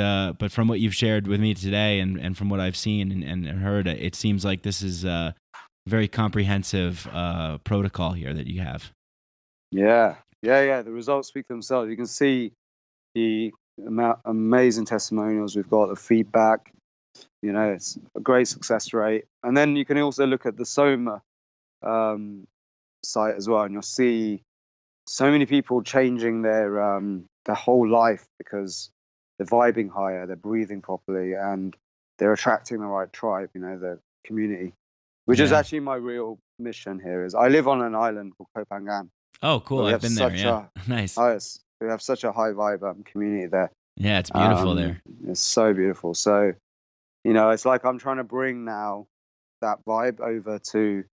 from what you've shared with me today, and from what I've seen and heard, it seems like this is a very comprehensive protocol here that you have. Yeah. The results speak for themselves. You can see the amazing testimonials we've got, the feedback. It's a great success rate. And then you can also look at the SOMA site as well, and you'll see so many people changing their whole life because they're vibing higher, they're breathing properly, and they're attracting the right tribe, the community, which is actually my real mission here. Is I live on an island called Koh Phangan. Oh, cool. I've been there. Yeah. Nice. We have such a high vibe community there. Yeah, it's beautiful there. It's so beautiful. So, it's like I'm trying to bring now that vibe over to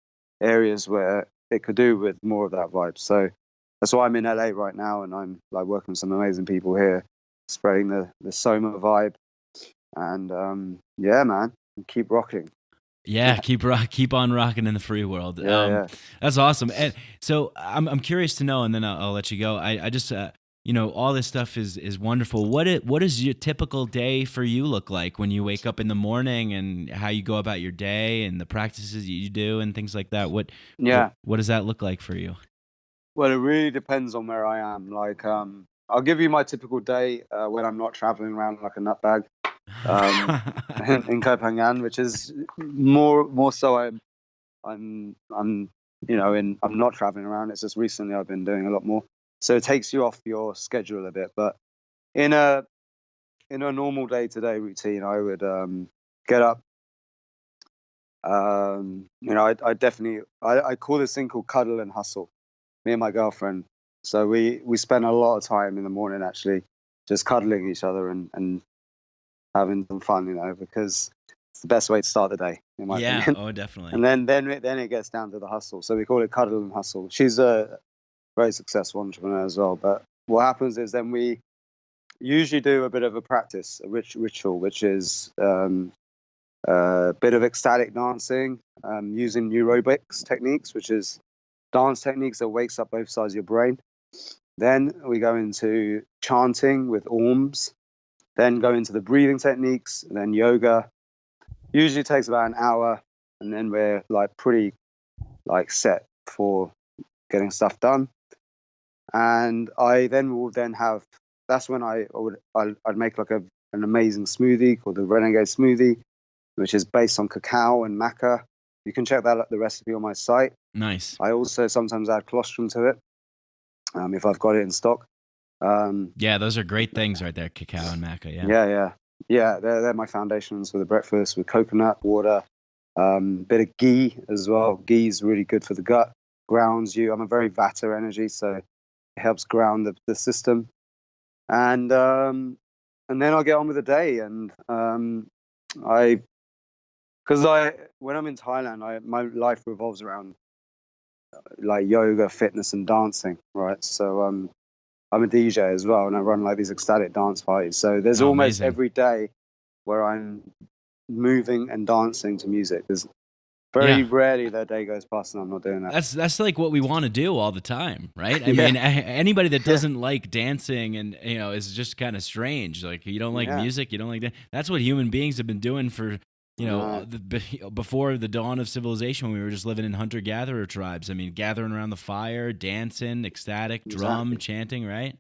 areas where it could do with more of that vibe. So that's why I'm in LA right now, and I'm like working with some amazing people here, spreading the SOMA vibe. And yeah, man, keep rocking. Yeah, keep on rocking in the free world. Yeah. That's awesome. And so I'm curious to know, and then I'll let you go. I just all this stuff is wonderful. What does your typical day for you look like when you wake up in the morning, and how you go about your day, and the practices you do and things like that? What does that look like for you? Well, it really depends on where I am. Like, I'll give you my typical day when I'm not traveling around like a nutbag in Koh Phangan, which is more so I'm not traveling around. It's just recently I've been doing a lot more. So it takes you off your schedule a bit. But in a normal day-to-day routine, I would get up. I definitely call this thing called cuddle and hustle. Me and my girlfriend. So we spend a lot of time in the morning actually just cuddling each other and having some fun, because it's the best way to start the day, in my opinion. Oh, definitely. And then it gets down to the hustle. So we call it cuddle and hustle. She's a very successful entrepreneur as well. But what happens is then we usually do a bit of a practice, a ritual, which is bit of ecstatic dancing, using neurobics techniques, which is dance techniques that wakes up both sides of your brain. Then we go into chanting with orms, then go into the breathing techniques, and then yoga. Usually takes about an hour, and then we're like pretty like set for getting stuff done. And I then will then have, that's when I'd make like an amazing smoothie called the Renegade smoothie, which is based on cacao and maca. You can check the recipe on my site. Nice. I also sometimes add colostrum to it, if I've got it in stock. Yeah, those are great things right there, cacao and maca. Yeah. They're my foundations for the breakfast, with coconut water, bit of ghee as well. Ghee is really good for the gut, grounds you. I'm a very Vata energy, so it helps ground the system. And then I'll get on with the day. And when I'm in Thailand, my life revolves around like yoga, fitness, and dancing, right? So I'm a DJ as well, and I run like these ecstatic dance parties. So there's almost amazing. every day where I'm moving and dancing to music. There's very rarely that day goes past and I'm not doing that. That's like what we want to do all the time, right? I mean, anybody that doesn't like dancing and is just kind of strange. Like you don't like music, you don't like that. That's what human beings have been doing for before the dawn of civilization, when we were just living in hunter-gatherer tribes. I mean, gathering around the fire, dancing, ecstatic, drum, chanting, right?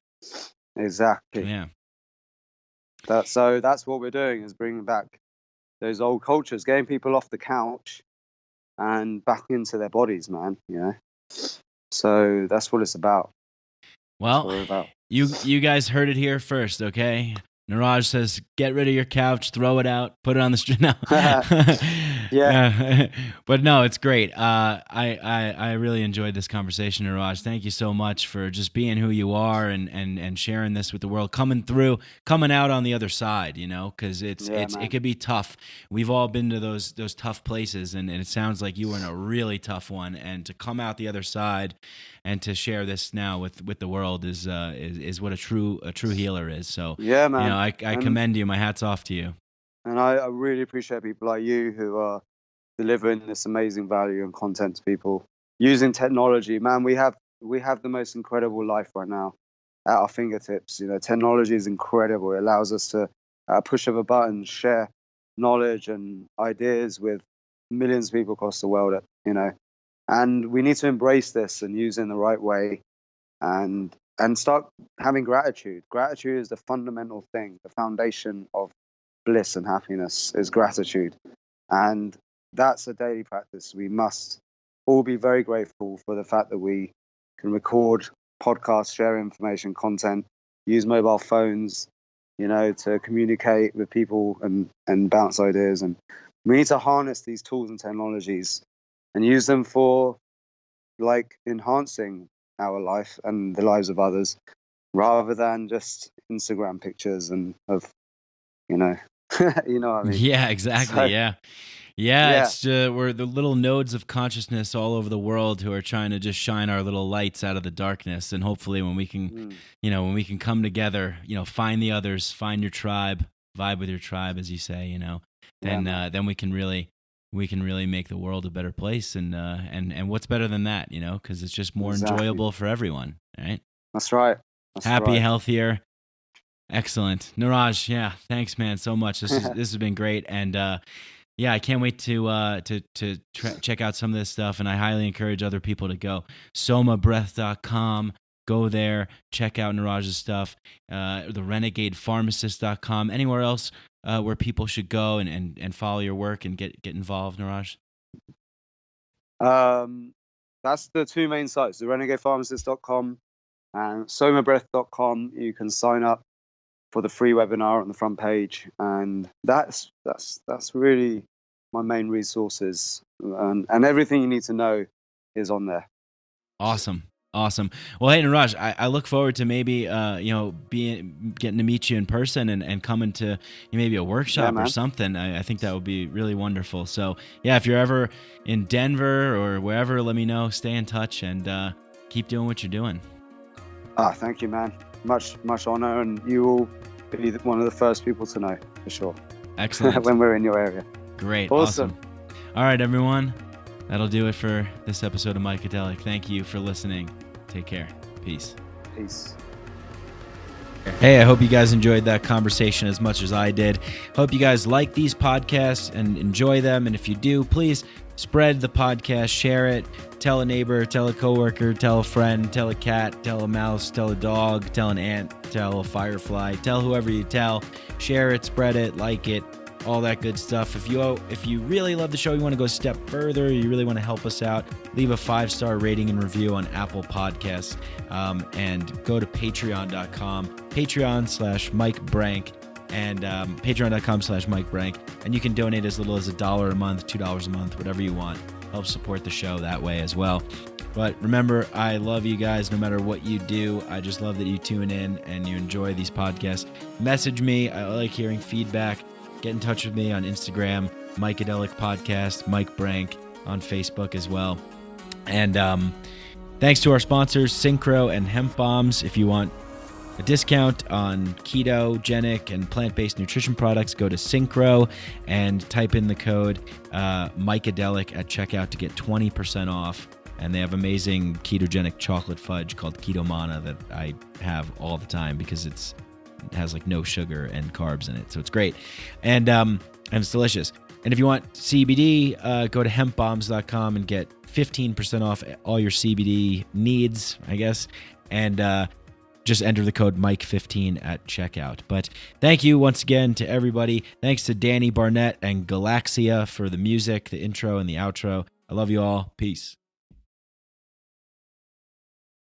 Exactly. Yeah. That's what we're doing, is bringing back those old cultures, getting people off the couch and back into their bodies, man. So that's what it's about. Well, you guys heard it here first, okay? Niraj says, get rid of your couch, throw it out, put it on the street. No. But no, it's great. I really enjoyed this conversation, Niraj. Thank you so much for just being who you are and sharing this with the world, coming out on the other side, because it could be tough. We've all been to those tough places, and it sounds like you were in a really tough one, and to come out the other side and to share this now with the world is what a true healer is. So yeah, man. I commend you. My hat's off to you. And I really appreciate people like you who are delivering this amazing value and content to people using technology. Man, we have the most incredible life right now at our fingertips. Technology is incredible. It allows us to, at a push of a button, share knowledge and ideas with millions of people across the world. And we need to embrace this and use it in the right way, and start having gratitude. Gratitude is the fundamental thing. The foundation of bliss and happiness is gratitude. And that's a daily practice. We must all be very grateful for the fact that we can record podcasts, share information, content, use mobile phones, to communicate with people and bounce ideas. And we need to harness these tools and technologies and use them for like enhancing our life and the lives of others, rather than just Instagram pictures and of, you know what I mean? Yeah, exactly. So, yeah. It's we're the little nodes of consciousness all over the world who are trying to just shine our little lights out of the darkness. And hopefully when we can, when we can come together, find the others, find your tribe, vibe with your tribe, as you say, then we can really make the world a better place. And what's better than that, because it's just more enjoyable for everyone, right? That's right. Happy, healthier. Excellent. Niraj, thanks, man, so much. This has been great. And I can't wait to check out some of this stuff, and I highly encourage other people to go. SOMAbreath.com. Go there, check out Niraj's stuff. The RenegadePharmacist.com. Anywhere else where people should go and follow your work and get involved, Niraj? That's the two main sites, the RenegadePharmacist.com and SOMAbreath.com. You can sign up for the free webinar on the front page, and that's really my main resources, and everything you need to know is on there. Awesome. Well, hey, Niraj, I look forward to maybe getting to meet you in person and coming to maybe a workshop or something. I think that would be really wonderful. So if you're ever in Denver or wherever, let me know. Stay in touch and keep doing what you're doing. Thank you, man. Much honor, and you will be one of the first people to know, for sure. Excellent. When we're in your area. Great. Awesome. All right, everyone. That'll do it for this episode of Psychedelic. Thank you for listening. Take care. Peace. Peace. Hey, I hope you guys enjoyed that conversation as much as I did. Hope you guys like these podcasts and enjoy them. And if you do, please spread the podcast, share it, tell a neighbor, tell a coworker, tell a friend, tell a cat, tell a mouse, tell a dog, tell an ant, tell a firefly, tell whoever you tell. Share it, spread it, like it, all that good stuff. If you really love the show, you want to go a step further, you really want to help us out, leave a 5-star rating and review on Apple Podcasts, and go to patreon.com, patreon/Mike Brank, and patreon.com/Mike Brank, and you can donate as little as $1 a month, $2 a month, whatever you want. Help support the show that way as well. But remember, I love you guys no matter what you do. I just love that you tune in and you enjoy these podcasts. Message me. I like hearing feedback. Get in touch with me on Instagram, Psychedelic Podcast, Mike Brank on Facebook as well. And thanks to our sponsors, Synchro and Hemp Bombs. If you want a discount on ketogenic and plant-based nutrition products, go to Synchro and type in the code Psychedelic at checkout to get 20% off. And they have amazing ketogenic chocolate fudge called Keto Mana that I have all the time because it has like no sugar and carbs in it. So it's great. And it's delicious. And if you want CBD, go to hempbombs.com and get 15% off all your CBD needs, I guess. And just enter the code Mike15 at checkout. But thank you once again to everybody. Thanks to Danny Barnett and Galaxia for the music, the intro and the outro. I love you all. Peace.